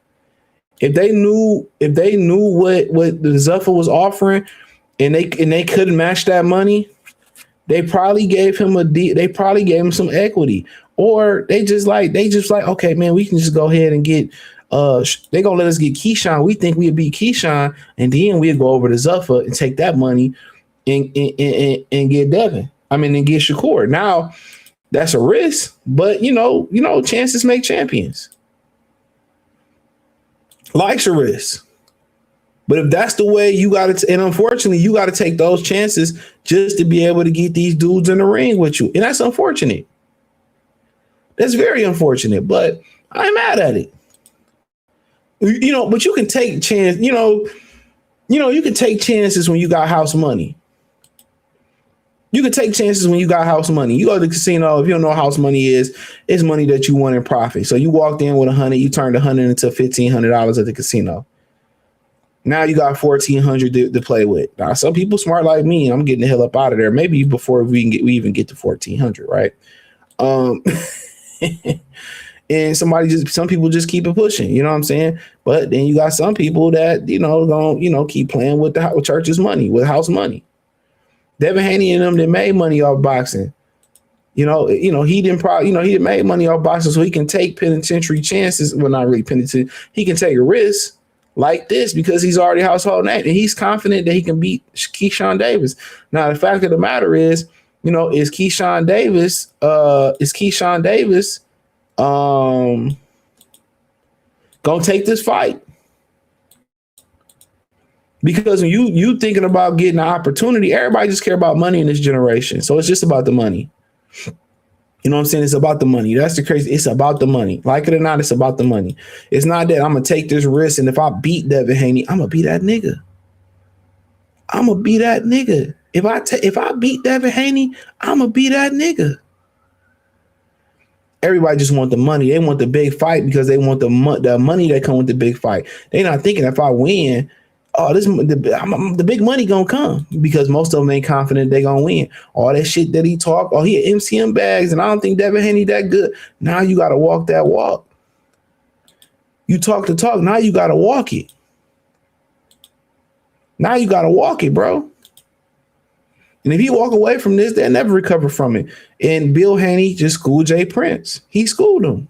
Speaker 10: If they knew what the Zuffa was offering, and they couldn't match that money, they probably gave him some equity, or they just like, okay, man, we can just go ahead and get they gonna let us get Keyshawn. We think we'd beat Keyshawn, and then we'll go over to Zuffa and take that money and get Devin. And get Shakur. Now that's a risk, but you know, chances make champions. Life's a risk. But if that's the way you got to, and unfortunately, you got to take those chances just to be able to get these dudes in the ring with you. And that's unfortunate. That's very unfortunate, but I ain't mad at it. But you can take chance, you can take chances when you got house money. You can take chances when you got house money. You go to the casino, if you don't know what house money is, it's money that you won in profit. So you walked in with $100, you turned $100 into $1,500 at the casino. Now you got $1,400 to play with. Now some people smart like me, I'm getting the hell up out of there. Maybe before we even get to $1,400, right? And some people just keep it pushing, you know what I'm saying? But then you got some people that, don't, keep playing with with church's money, with house money. Devin Haney and them that made money off boxing. He didn't make money off boxing, so he can take penitentiary chances. Well, not really penitentiary. He can take a risk like this because he's already a household name, and he's confident that he can beat Keyshawn Davis. Now, the fact of the matter is, is Keyshawn Davis gonna take this fight? Because when you thinking about getting an opportunity, everybody just care about money in this generation. So it's just about the money. You know what I'm saying? It's about the money. That's the crazy. It's about the money. Like it or not, it's about the money. It's not that I'm going to take this risk, and if I beat Devin Haney, I'm going to be that nigga. I'm going to be that nigga. If I beat Devin Haney, I'm going to be that nigga. Everybody just want the money. They want the big fight because they want the money that come with the big fight. They're not thinking if I win, the big money gonna come, because most of them ain't confident they gonna win. All that shit that he talk, he had MCM bags, and I don't think Devin Haney that good. Now you gotta walk that walk. You talk the talk, now you gotta walk it. Now you gotta walk it, bro. And if he walk away from this, they'll never recover from it. And Bill Haney just schooled Jay Prince. He schooled him.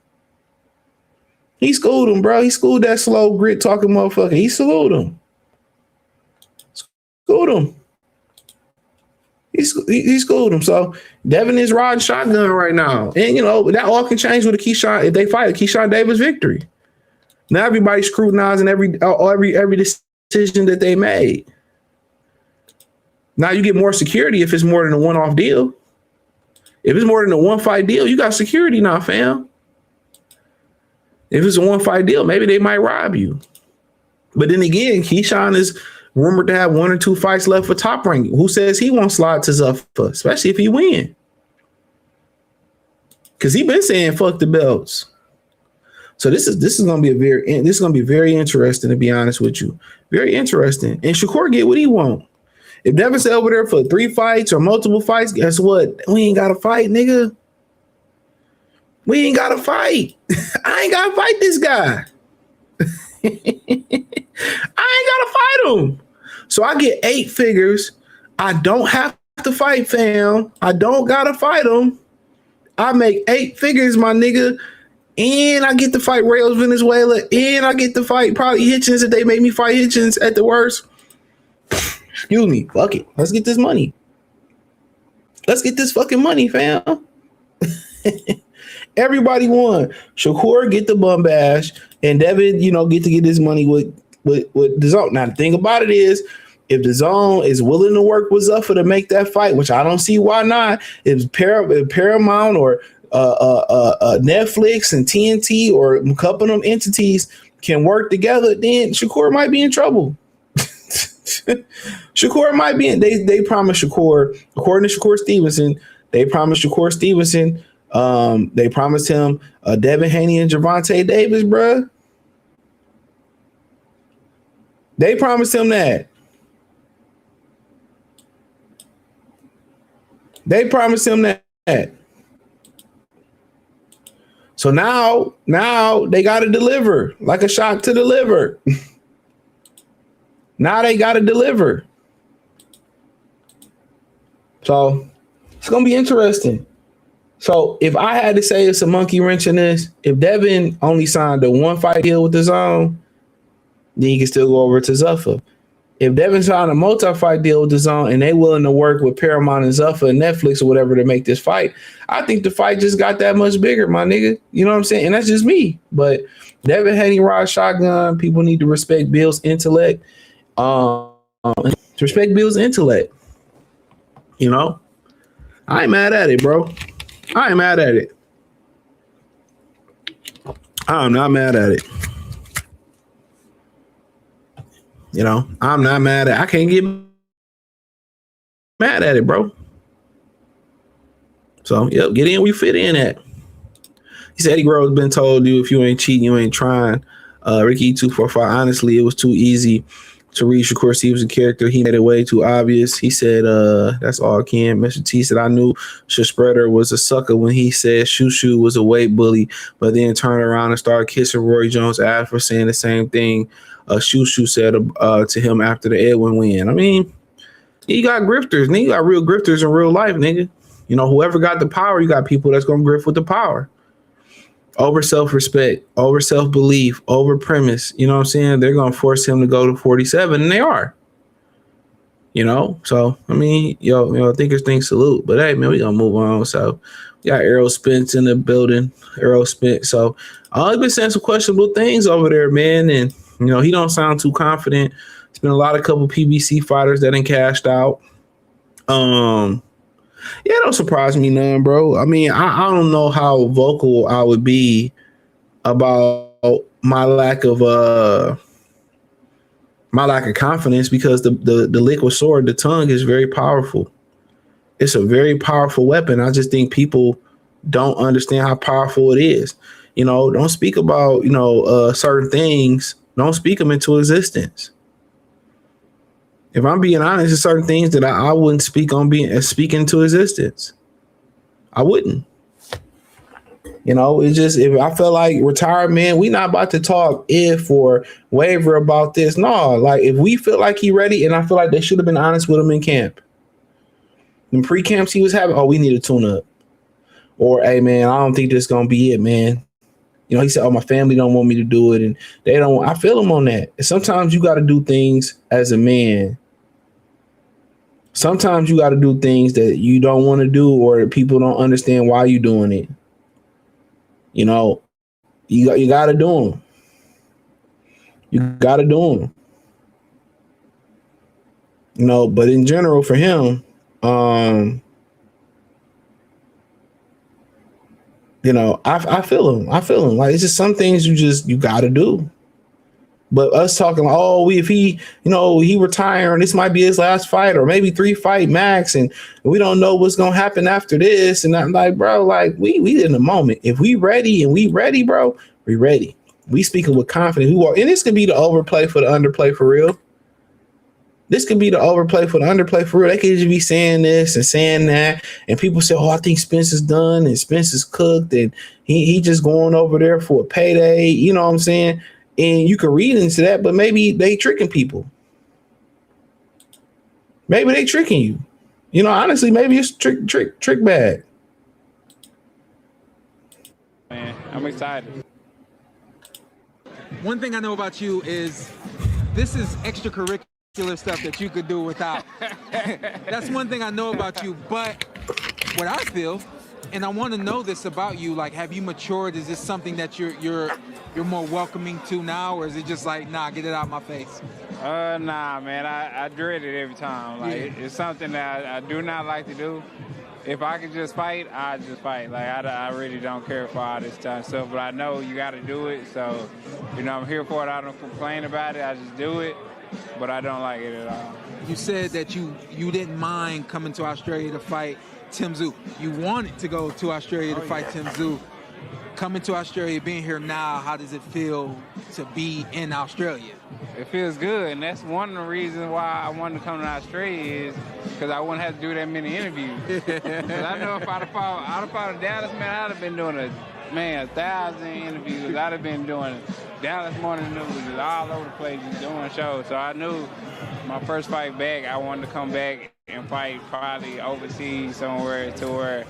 Speaker 10: Bro. He schooled that slow grit talking motherfucker. He schooled him. He schooled him. So Devin is riding shotgun right now. And that all can change with a Keyshawn if they fight a Keyshawn Davis victory. Now everybody's scrutinizing every decision that they made. Now you get more security if it's more than a one-off deal. If it's more than a one-fight deal, you got security now, fam. If it's a one-fight deal, maybe they might rob you. But then again, Keyshawn is rumored to have 1 or 2 fights left for top ranking. Who says he won't slide to Zuffa, especially if he win? Because he been saying fuck the belts. So this is gonna be very interesting, to be honest with you. Very interesting. And Shakur get what he want. If Devin's over there for 3 fights or multiple fights, guess what? We ain't got to fight, nigga. We ain't got to fight. I ain't got to fight this guy. I ain't got to fight him. So I get 8 figures. I don't have to fight, fam. I don't got to fight him. I make 8 figures, my nigga. And I get to fight Rails Venezuela. And I get to fight probably Hitchens if they make me fight Hitchens at the worst. Excuse me. Fuck it. Let's get this money. Let's get this fucking money, fam. Everybody won. Shakur get the bum bash, and Devin, get to get this money with DAZN. Now the thing about it is, if DAZN is willing to work with Zuffa to make that fight, which I don't see why not, if Paramount or Netflix and TNT or a couple of them entities can work together, then Shakur might be in trouble. Shakur might be in. They promised Shakur, according to Shakur Stevenson, they promised Shakur Stevenson. They promised him Devin Haney and Gervonta Davis, bruh. They promised him that. They promised him that. So now they got to deliver, like a shock to the liver. Now they got to deliver. So it's going to be interesting. So if I had to say it's a monkey wrench in this, if Devin only signed a 1-fight deal with the Zone, then he can still go over to Zuffa. If Devin signed a multi-fight deal with the Zone and they willing to work with Paramount and Zuffa and Netflix or whatever to make this fight, I think the fight just got that much bigger, my nigga. You know what I'm saying? And that's just me. But Devin Haney rides shotgun. People need to respect Bill's intellect. Respect Bill's intellect. You know? I ain't mad at it, bro. I ain't mad at it. I'm not mad at it. You know, I'm not mad at it. I can't get mad at it, bro. So, yep, get in where you fit in at. He said Eddie Guerrero's been told you if you ain't cheating, you ain't trying. Ricky 245, honestly, it was too easy to reach. Of course, he was a character. He made it way too obvious. He said, that's all I can. Mr. T said, I knew Spreader was a sucker when he said Tszyu was a weight bully, but then turned around and started kissing Roy Jones' ass for saying the same thing Tszyu said to him after the Edwin win. I mean, you got grifters, nigga. You got real grifters in real life, nigga. You know, whoever got the power, you got people that's going to grift with the power. Over self-respect, over self-belief, over premise. You know what I'm saying? They're going to force him to go to 47, and they are. You know? So, I mean, thinkers think salute. But, hey, man, we going to move on. So, we got Errol Spence in the building. Errol Spence. So, I've been saying some questionable things over there, man. And, you know, he don't sound too confident. There's been a lot of couple PBC fighters that ain't cashed out. Yeah, it don't surprise me none, bro. I mean, I don't know how vocal I would be about my lack of confidence because the liquid sword, the tongue, is very powerful. It's a very powerful weapon. I just think people don't understand how powerful it is. You know, don't speak about, certain things. Don't speak them into existence. If I'm being honest, there's certain things that I wouldn't speak into existence. I wouldn't. You know, it's just, if I felt like retirement, we not about to talk if or waver about this. No, like if we feel like he ready, and I feel like they should have been honest with him in camp. In pre-camps he was having, we need a tune-up. Or, hey, man, I don't think this is going to be it, man. You know, he said, my family don't want me to do it, and they don't. I feel him on that. And sometimes you got to do things as a man. Sometimes you got to do things that you don't want to do, or people don't understand why you're doing it. You know, you got to do them. You got to do them. You know, but in general for him, I feel him. I feel him. Like, it's just some things you got to do. But us talking, if he retiring, this might be his last fight, or maybe 3-fight max, and we don't know what's gonna happen after this. And I'm like, bro, like we in the moment. If we ready, bro, we ready. We speaking with confidence. And this could be the overplay for the underplay for real. This could be the overplay for the underplay for real. They could just be saying this and saying that, and people say, I think Spence is done and Spence is cooked, and he just going over there for a payday. You know what I'm saying? And you can read into that, but maybe they tricking people. Maybe they tricking you. You know, honestly, maybe it's trick bag.
Speaker 4: Man, I'm excited.
Speaker 3: One thing I know about you is this is extracurricular stuff that you could do without. That's one thing I know about you. But what I feel, and I want to know this about you, like, have you matured? Is this something that you're more welcoming to now, or is it just like, nah, get it out my face?
Speaker 4: Nah, man, I dread it every time. Like, It's something that I do not like to do. If I could just fight, I just fight. Like, I really don't care for all this time stuff, but I know you got to do it. So, I'm here for it. I don't complain about it. I just do it, but I don't like it at all.
Speaker 3: You said that you didn't mind coming to Australia to fight Tszyu. You wanted to go to Australia to fight Tszyu. Coming to Australia, being here now, how does it feel to be in Australia?
Speaker 4: It feels good, and that's one of the reasons why I wanted to come to Australia, is because I wouldn't have to do that many interviews. Because I know if I'd have fought Dallas, man, I'd have been doing 1,000 interviews. I'd have been doing Dallas Morning News, just all over the place, just doing shows. So I knew my first fight back, I wanted to come back and fight probably overseas somewhere to where,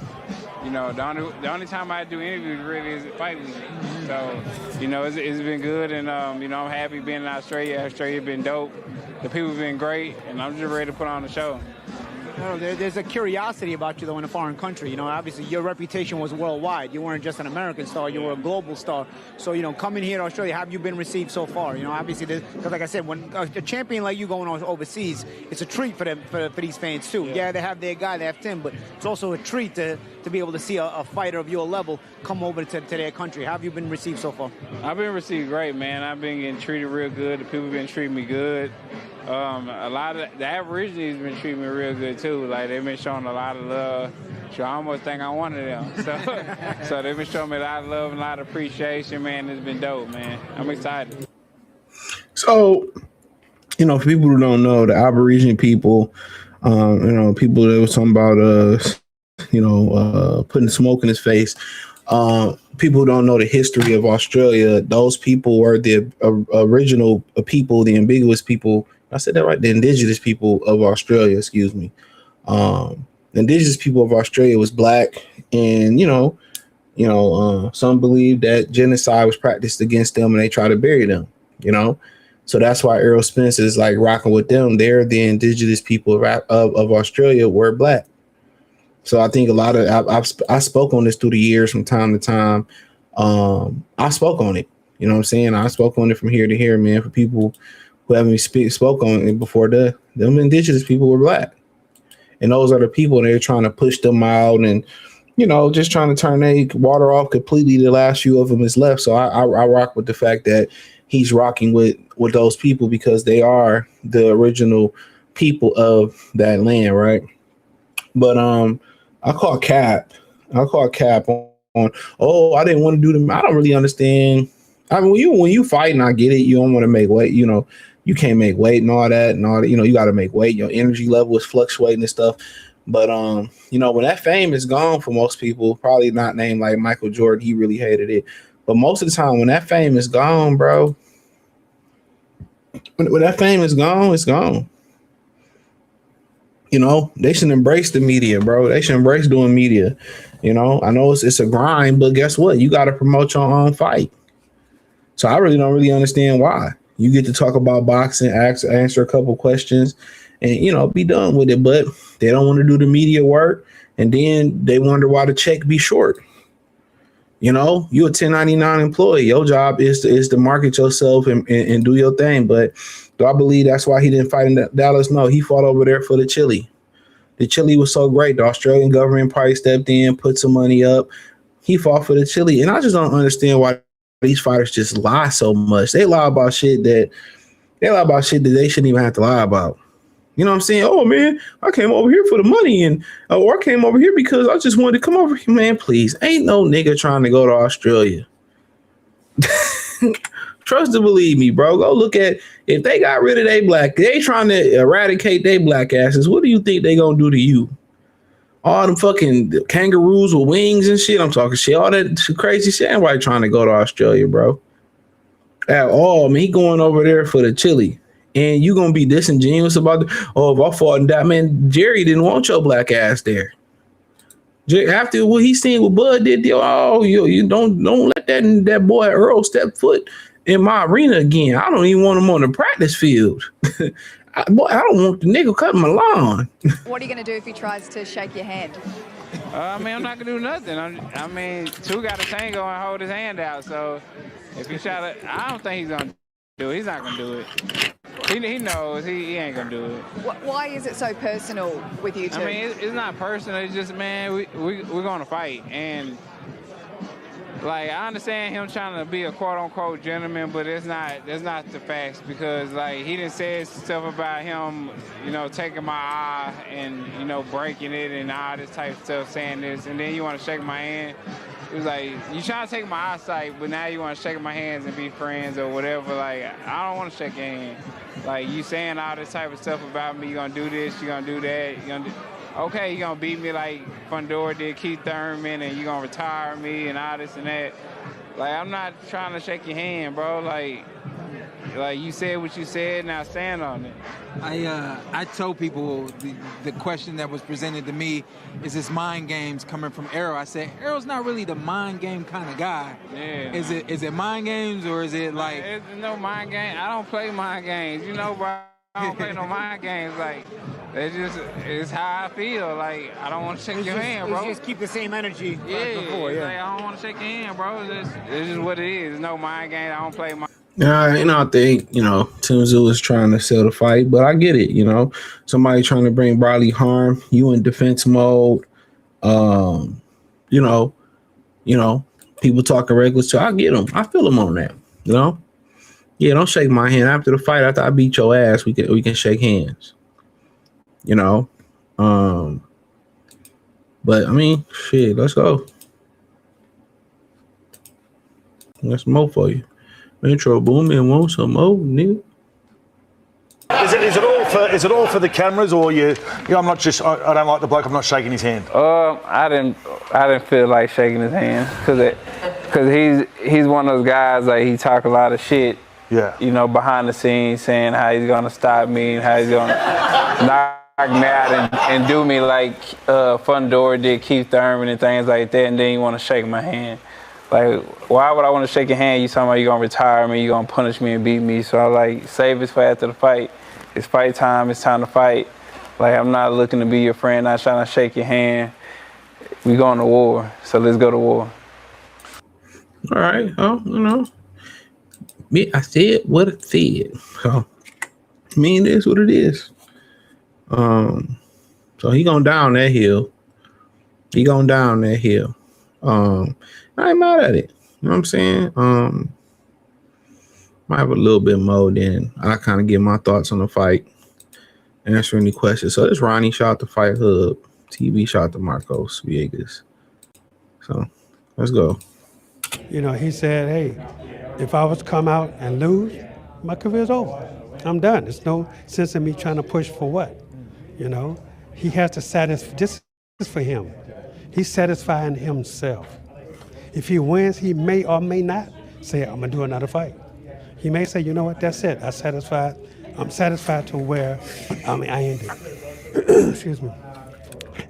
Speaker 4: you know, the only time I do interviews really is fight week. So, you know, it's been good, and, you know, I'm happy being in Australia. Australia's been dope. The people have been great, and I'm just ready to put on the show.
Speaker 5: There's a curiosity about you, though, in a foreign country. You know, obviously, your reputation was worldwide. You weren't just an American star. You were a global star. So, you know, coming here to Australia, how have you been received so far? You know, obviously, because like I said, when a champion like you going overseas, it's a treat for them, for these fans, too. Yeah, they have their guy, they have Tim, but it's also a treat to be able to see a fighter of your level come over to their country. How have you been received so far?
Speaker 4: I've been received great, man. I've been getting treated real good. The people have been treating me good. A lot of the Aborigines been treating me real good too. Like they've been showing a lot of love. So I almost think I'm one of them. So they've been showing me a lot of love and a lot of appreciation, man. It's been dope, man. I'm excited.
Speaker 10: So, you know, for people who don't know, the Aborigine people, you know, people that was talking about putting smoke in his face. People who don't know the history of Australia, those people were the original people, the ambiguous people. I said that right. The indigenous people of Australia, excuse me. The indigenous people of Australia was black, and some believe that genocide was practiced against them, and they try to bury them. You know, so that's why Errol Spence is like rocking with them. They're the indigenous people of Australia were black. So I think a lot of I spoke on this through the years from time to time. I spoke on it. You know what I'm saying? I spoke on it from here to here, man. For people who haven't spoke on it before, them indigenous people were black, and those are the people they're trying to push them out, and just trying to turn their water off completely. The last few of them is left. So I rock with the fact that he's rocking with those people because they are the original people of that land, right? But I call cap on. Oh, I didn't want to do them. I don't really understand. I mean, when you fight, and I get it, you don't want to make weight. You can't make weight and all that. You got to make weight. Your energy level is fluctuating and stuff. But when that fame is gone for most people, probably not named like Michael Jordan, he really hated it. But most of the time, when that fame is gone, bro, when that fame is gone, it's gone. They should embrace the media, bro. They should embrace doing media. I know it's a grind, but guess what? You got to promote your own fight. So I really don't understand why. You get to talk about boxing, answer a couple questions, and, be done with it. But they don't want to do the media work, and then they wonder why the check be short. You're a 1099 employee. Your job is to market yourself and do your thing. But do I believe that's why he didn't fight in Dallas? No, he fought over there for the chili. The chili was so great. The Australian government probably stepped in, put some money up. He fought for the chili. And I just don't understand why these fighters just lie so much. They lie about shit that they shouldn't even have to lie about. You know what I'm saying? Oh, man, I came over here for the money, or I came over here because I just wanted to come over here. Man, please. Ain't no nigga trying to go to Australia. Trust and believe me, bro. Go look at if they got rid of they trying to eradicate their black asses. What do you think they gonna do to you? All them fucking kangaroos with wings and shit. I'm talking shit. All that crazy shit. Everybody trying to go to Australia, bro. At all, man. He going over there for the chili. And you gonna be disingenuous about if I fought in that, man. Jerry didn't want your black ass there. After what he seen what Bud did, you don't let that boy Earl step foot in my arena again. I don't even want him on the practice field. I don't want the nigga cutting my lawn.
Speaker 9: What are you going to do if he tries to shake your hand?
Speaker 4: I'm not going to do nothing. Tszyu got a tango and hold his hand out. So if he shot it, I don't think he's going to do it. He's not going to do it. He knows he ain't going to do it.
Speaker 9: Why is it so personal with you two?
Speaker 4: It's not personal. It's just, man, we're going to fight. And like, I understand him trying to be a quote-unquote gentleman, but that's not the facts because, like, he done said stuff about him, taking my eye and, breaking it and all this type of stuff, saying this, and then you want to shake my hand. It was like, you trying to take my eyesight, but now you want to shake my hands and be friends or whatever. Like, I don't want to shake your hand. Like, you saying all this type of stuff about me, you going to do this, you going to do that, okay, you're going to beat me like Fundora did Keith Thurman, and you're going to retire me and all this and that. Like, I'm not trying to shake your hand, bro. Like you said what you said, now stand on it.
Speaker 3: I told people the question that was presented to me is this mind games coming from Errol. I said Errol's not really the mind game kind of guy.
Speaker 4: Yeah.
Speaker 3: Is it mind games or is it like?
Speaker 4: It's no mind game. I don't play mind games, you know, bro. I don't play no mind games. Like, it's how I feel. Like, I don't want to shake your hand, bro.
Speaker 5: Just keep the same energy before,
Speaker 4: Like,
Speaker 5: yeah.
Speaker 4: I don't want to shake your hand, bro. It's just what it is. There's no mind game. I don't play mind.
Speaker 10: I think, Tszyu is trying to sell the fight, but I get it, somebody trying to bring bodily harm, you in defense mode, people talking reckless, so I get them. I feel them on that, Yeah, don't shake my hand after the fight. After I beat your ass, we can shake hands, but I mean, shit, let's go. That's more for you. Metro Boomin want some more, nigga.
Speaker 11: Is it all for the cameras, or I don't like the bloke, I'm not shaking his hand?
Speaker 4: I didn't feel like shaking his hand because he's one of those guys, like, he talk a lot of shit.
Speaker 11: Yeah.
Speaker 4: Behind the scenes, saying how he's gonna stop me and how he's gonna knock me out and do me like Fundora did Keith Thurman and things like that, and then you want to shake my hand. Like, why would I want to shake your hand? You talking about you gonna retire me, you gonna punish me and beat me? So I like, save it for after the fight. It's fight time. It's time to fight. Like, I'm not looking to be your friend. Not trying to shake your hand. We going to war. So let's go to war.
Speaker 10: All right. Oh, I said what it said. So, I mean, it is what it is. So he gonna down that hill. I ain't mad at it. You know what I'm saying? Might have a little bit more, then I kind of give my thoughts on the fight, answer any questions. So this Ronnie shot the Fight Hub, TV shot to Marcos Villegas. So let's go.
Speaker 6: He said, hey, if I was to come out and lose, my career's over. I'm done. There's no sense in me trying to push for what. He has to satisfy. This is for him. He's satisfying himself. If he wins, he may or may not say, I'm going to do another fight. He may say, you know what, that's it. I'm satisfied to where I ended. Excuse me.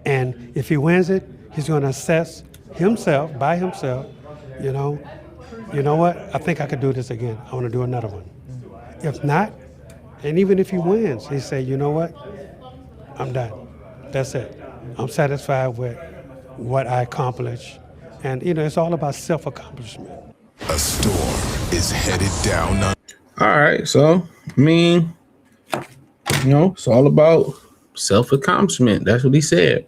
Speaker 6: And if he wins it, he's going to assess himself, by himself, you know what, I think I could do this again. I want to do another one. If not, and even if he wins, he say, you know what, I'm done. That's it. I'm satisfied with what I accomplished. And, it's all about self-accomplishment.
Speaker 12: A storm is headed down.
Speaker 10: All right. So, I mean, it's all about self-accomplishment. That's what he said.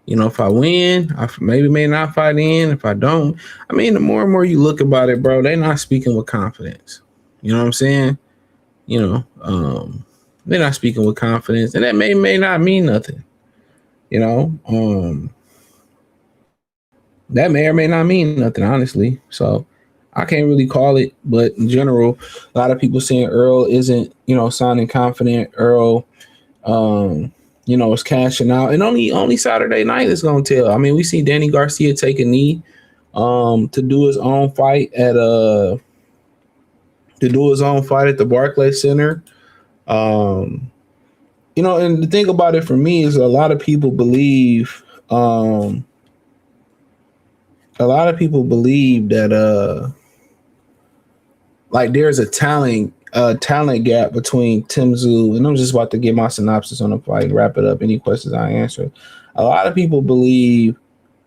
Speaker 10: If I win, I may not fight in. If I don't, I mean, the more and more you look about it, bro, they're not speaking with confidence. You know what I'm saying? They're not speaking with confidence, and that may not mean nothing. That may or may not mean nothing, honestly. So I can't really call it, but in general, a lot of people saying Earl isn't, sounding confident. Earl, is cashing out, and only Saturday night is gonna tell. I mean, we see Danny Garcia take a knee, to do his own fight at the Barclays Center. And the thing about it for me is a lot of people believe that like there's a talent gap between Tszyu, and I'm just about to get my synopsis on the fight and wrap it up. Any questions I answer. A lot of people believe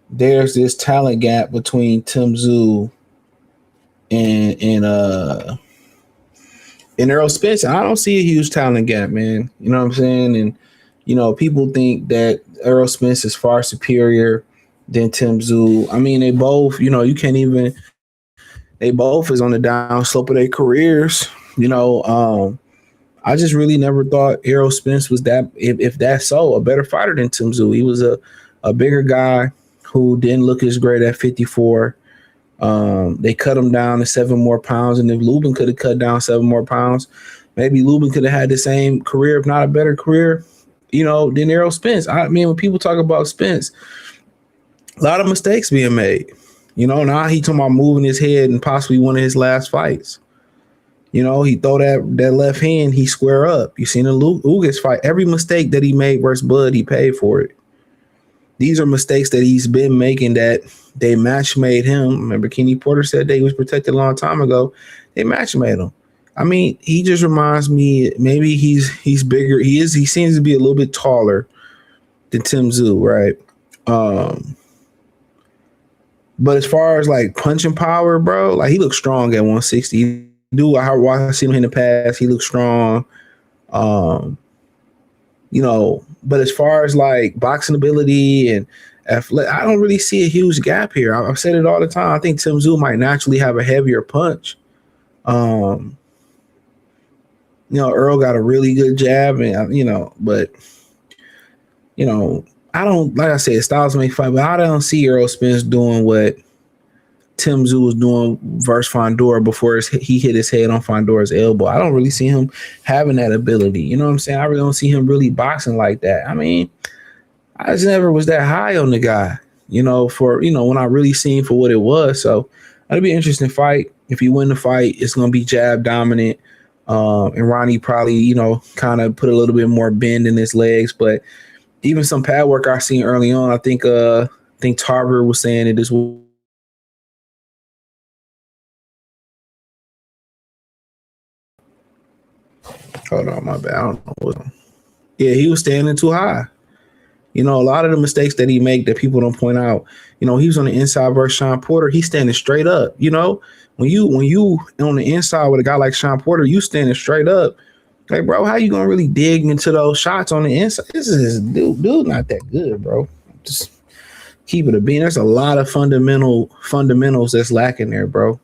Speaker 10: there's this talent gap between Tszyu and Errol Spence. I don't see a huge talent gap, man. You know what I'm saying? And people think that Errol Spence is far superior than Tszyu. I mean, they both, they both is on the down slope of their careers. I just really never thought Errol Spence was that, if that's so, a better fighter than Tszyu. He was a bigger guy who didn't look as great at 54. They cut him down to 7 more pounds, and if Lubin could have cut down 7 more pounds, maybe Lubin could have had the same career, if not a better career, than Errol Spence. I mean, when people talk about Spence, a lot of mistakes being made. You know, now he talking about moving his head and possibly one of his last fights. You know, he throw that left hand, he square up. You seen the Ugas fight. Every mistake that he made versus Bud, he paid for it. These are mistakes that he's been making that they match made him. Remember, Kenny Porter said that he was protected a long time ago. They match made him. I mean, he just reminds me, maybe he's bigger. He seems to be a little bit taller than Tszyu, right? But as far as like punching power, bro, like he looks strong at 160. I seen him in the past. He looks strong. You know, but as far as like boxing ability and athletic, I don't really see a huge gap here. I've said it all the time. I think Tszyu might naturally have a heavier punch. You know, Earl got a really good jab, and but I don't, like I said, styles may fight, but I don't see Earl Spence doing what Tszyu was doing versus Fondor before he hit his head on Fondor's elbow. I don't really see him having that ability. You know what I'm saying? I really don't see him really boxing like that. I mean, I just never was that high on the guy, when I really seen for what it was. So it'll be an interesting fight. If you win the fight, it's going to be jab dominant. And Ronnie probably, kind of put a little bit more bend in his legs. But even some pad work I seen early on, I think Tarver was saying it as well. Hold on, my bad. I don't know what. Yeah, he was standing too high. A lot of the mistakes that he make that people don't point out. He was on the inside versus Sean Porter. He's standing straight up. When you on the inside with a guy like Sean Porter, you standing straight up. Like, bro, how you gonna really dig into those shots on the inside? This is dude not that good, bro. Just keep it a bean. There's a lot of fundamentals that's lacking there, bro.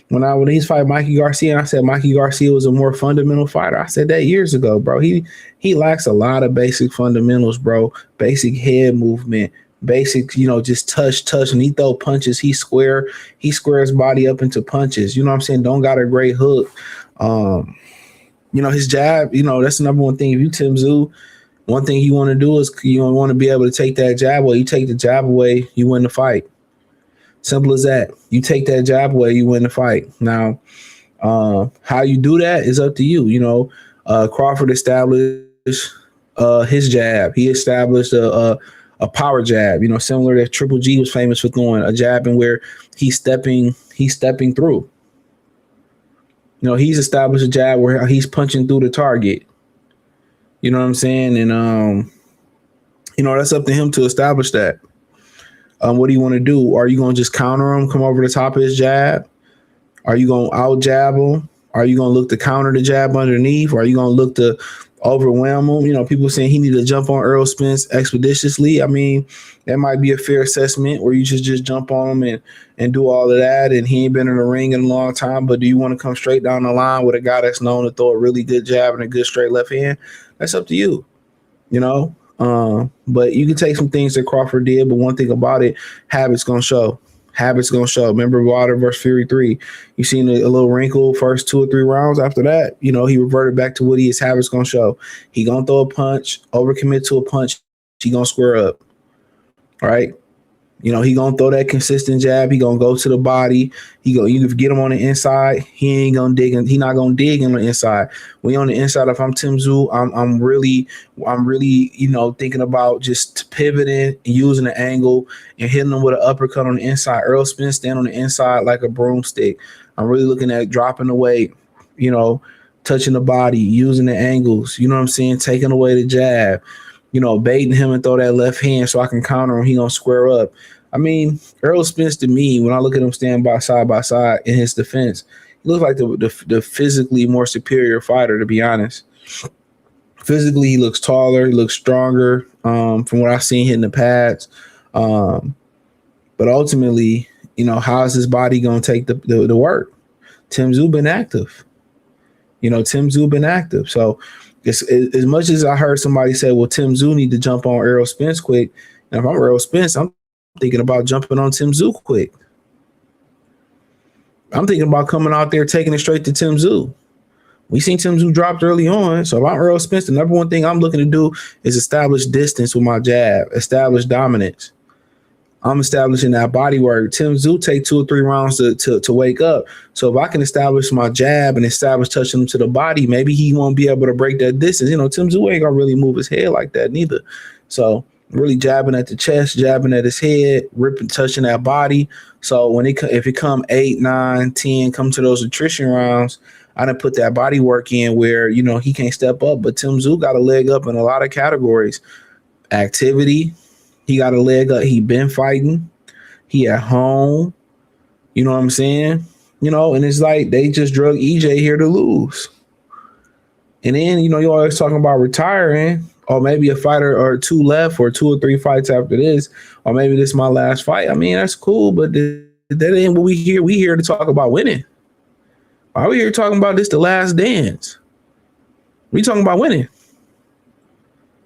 Speaker 10: When he's fighting Mikey Garcia, and I said Mikey Garcia was a more fundamental fighter. I said that years ago, bro. He lacks a lot of basic fundamentals, bro. Basic head movement, basic, just touch. When he throw punches, he squares body up into punches. You know what I'm saying? Don't got a great hook. His jab, that's the number one thing. If you Tszyu, one thing you want to do is you want to be able to take that jab away. You take the jab away, you win the fight. Simple as that. You take that jab away, you win the fight. Now, how you do that is up to you. Crawford established his jab. He established a power jab. Similar to Triple G was famous for throwing a jab and where he's stepping through. He's established a jab where he's punching through the target. You know what I'm saying? And that's up to him to establish that. What do you want to do? Are you going to just counter him, come over the top of his jab? Are you going to out jab him? Are you going to look to counter the jab underneath? Or are you going to look to overwhelm him? People saying he need to jump on Earl Spence expeditiously. I mean, that might be a fair assessment where you just jump on him and do all of that. And he ain't been in the ring in a long time. But do you want to come straight down the line with a guy that's known to throw a really good jab and a good straight left hand? That's up to you, But you can take some things that Crawford did, but one thing about it, habits gonna show. Remember Wilder versus Fury 3. You seen a little wrinkle first 2 or 3 rounds. After that, he reverted back to what his habits gonna show. He gonna throw a punch, overcommit to a punch. He gonna square up. All right. He gonna throw that consistent jab. He gonna go to the body. You can get him on the inside. He ain't gonna dig. He not gonna dig on the inside. When you're on the inside, if I'm Tszyu, I'm really, thinking about just pivoting, using the angle, and hitting him with an uppercut on the inside. Earl Spence stand on the inside like a broomstick. I'm really looking at dropping the weight, touching the body, using the angles. You know what I'm saying? Taking away the jab. Baiting him and throw that left hand so I can counter him. He gonna square up. I mean, Earl Spence to me, when I look at him stand by side in his defense, he looks like the physically more superior fighter, to be honest. Physically, he looks taller, he looks stronger from what I've seen hitting the pads. But ultimately, how is his body gonna take the work? Tszyu been active. Tszyu been active. So as much as I heard somebody say, well, Tszyu need to jump on Earl Spence quick. And if I'm Earl Spence, I'm thinking about jumping on Tszyu quick. I'm thinking about coming out there, taking it straight to Tszyu. We seen Tszyu dropped early on. So if I'm Earl Spence, the number one thing I'm looking to do is establish distance with my jab, establish dominance. I'm establishing that body work. Tim Tszyu take 2 or 3 rounds to wake up. So if I can establish my jab and establish touching him to the body, maybe he won't be able to break that distance. Tim Tszyu ain't gonna really move his head like that neither. So really jabbing at the chest, jabbing at his head, ripping, touching that body. So if it come 8, 9, 10, come to those attrition rounds, I done put that body work in where, he can't step up. But Tim Tszyu got a leg up in a lot of categories. Activity, he got a leg up. He been fighting. He at home. You know what I'm saying? And it's like they just drug EJ here to lose. And then, you always talking about retiring, or maybe a fighter or 2 left, or 2 or 3 fights after this, or maybe this is my last fight. I mean, that's cool, but that ain't what we here. We here to talk about winning. Why are we here talking about this the last dance? We talking about winning.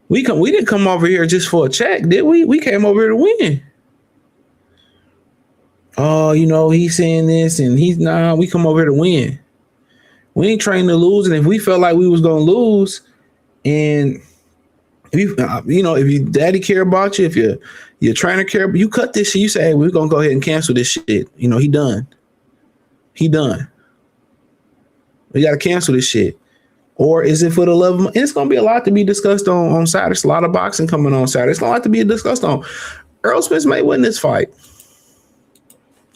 Speaker 10: We didn't come over here just for a check, did we? We came over here to win. Oh, he's saying this and we come over here to win. We ain't trained to lose. And if we felt like we was going to lose, and if your daddy care about you, if your trainer care about you, cut this shit. You say, hey, we're going to go ahead and cancel this shit. He done. He done. We got to cancel this shit. Or is it for the love of money? It's going to be a lot to be discussed on Saturday. There's a lot of boxing coming on Saturday. It's a lot to be discussed on. Errol Spence may win this fight.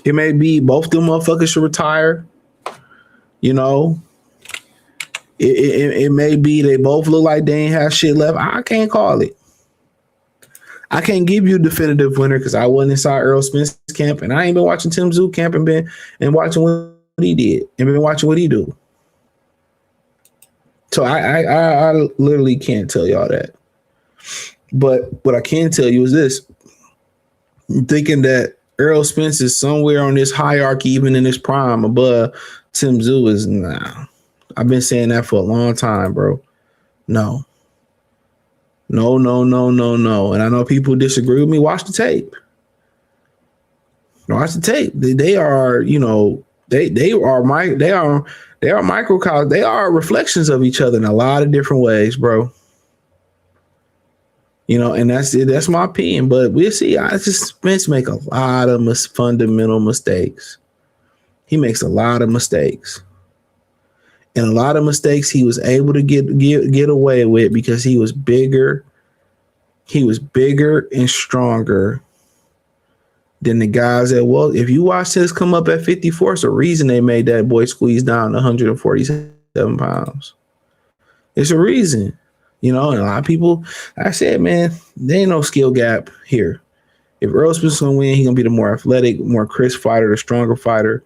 Speaker 10: It may be both them motherfuckers should retire. It may be they both look like they ain't have shit left. I can't call it. I can't give you a definitive winner because I wasn't inside Errol Spence's camp, and I ain't been watching Tim Tszyu camp and watching what he did and been watching what he do. So I literally can't tell y'all that. But what I can tell you is this. Thinking that Errol Spence is somewhere on this hierarchy, even in his prime, above Tim Tszyu is nah. I've been saying that for a long time, bro. No. No. And I know people disagree with me. Watch the tape. Watch the tape. They are, they are microcosms. They are reflections of each other in a lot of different ways, bro. And that's it. That's my opinion. But we'll see. Spence make a lot of fundamental mistakes. He makes a lot of mistakes. And a lot of mistakes he was able to get away with because he was bigger. He was bigger and stronger than the guys that, if you watch this come up at 54, it's a reason they made that boy squeeze down to 147 pounds. It's a reason, and a lot of people, I said, man, there ain't no skill gap here. If Errol Spence is going to win, he's going to be the more athletic, more crisp fighter, the stronger fighter.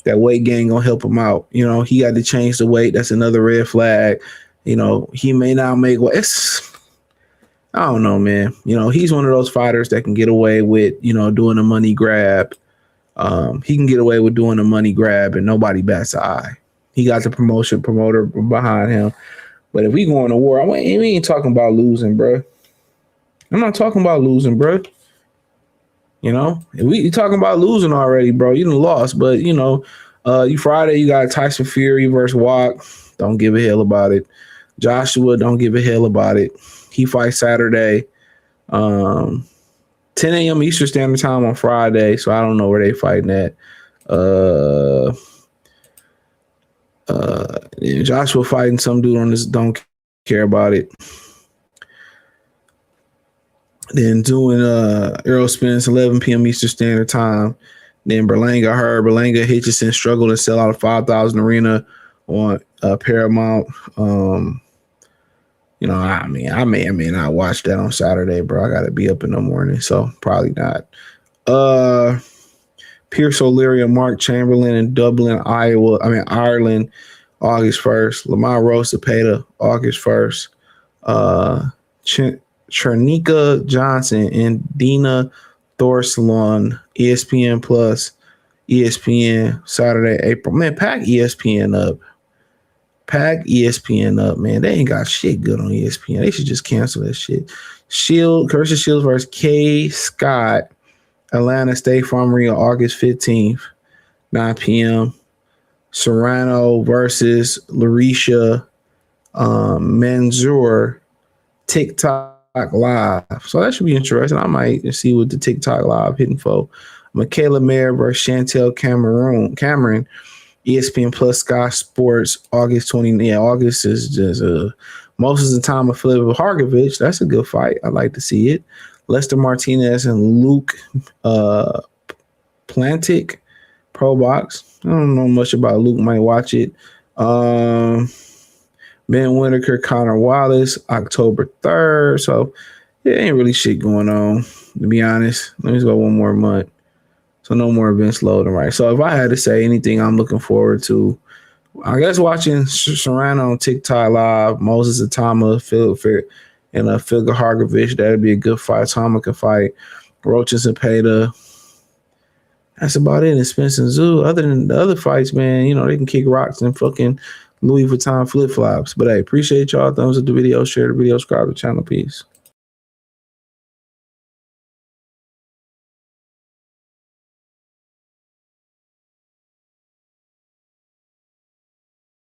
Speaker 10: That weight gain going to help him out. He got to change the weight. That's another red flag. He may not make I don't know, man. He's one of those fighters that can get away with, doing a money grab. He can get away with doing a money grab and nobody bats an eye. He got the promoter behind him. But if we go to war, we ain't talking about losing, bro. I'm not talking about losing, bro. If we talking about losing already, bro. You done lost, but you Friday you got Tyson Fury versus Walk. Don't give a hell about it. Joshua, don't give a hell about it. He fights Saturday, 10 a.m. Eastern Standard Time on Friday. So I don't know where they fighting at. Joshua fighting some dude on this. Don't care about it. Then doing Errol Spence 11 p.m. Eastern Standard Time. Then Berlanga Hitchison struggled to sell out a 5,000 arena on Paramount. I may or may not watch that on Saturday, bro. I gotta be up in the morning, so probably not. Pierce O'Leary and Mark Chamberlain in Dublin, Ireland, August 1st. Lamar Rose Opetaia, August 1st. Chernika Johnson and Dina Thorsalon, ESPN Plus, ESPN Saturday, April. Man, pack ESPN up. Man. They ain't got shit good on ESPN. They should just cancel that shit. Curtis Shields versus K. Scott, Atlanta State Farm Arena, August 15th, 9 p.m. Serrano versus Larisha Mansour, TikTok Live. So that should be interesting. I might see what the TikTok Live hitting for. Michaela Mayer versus Chantel Cameron, ESPN Plus Sky Sports, August 20. Yeah, August is just most of the time of Filip Hrgović. That's a good fight. I like to see it. Lester Martinez and Luke Plantic, Pro Box. I don't know much about Luke. Might watch it. Ben Whitaker, Connor Wallace, October 3rd. So yeah, ain't really shit going on, to be honest. Let me just go one more month. So no more events loading, right? So if I had to say anything I'm looking forward to, I guess watching Serrano on TikTok Live, Moses Atama, and Filip Hrgović. That'd be a good fight. Atama can fight. Roaches and Peta. That's about it. And Spence and Tszyu. Other than the other fights, man, you know, they can kick rocks and fucking Louis Vuitton flip-flops. But hey, appreciate y'all. Thumbs up the video, share the video, subscribe to the channel. Peace.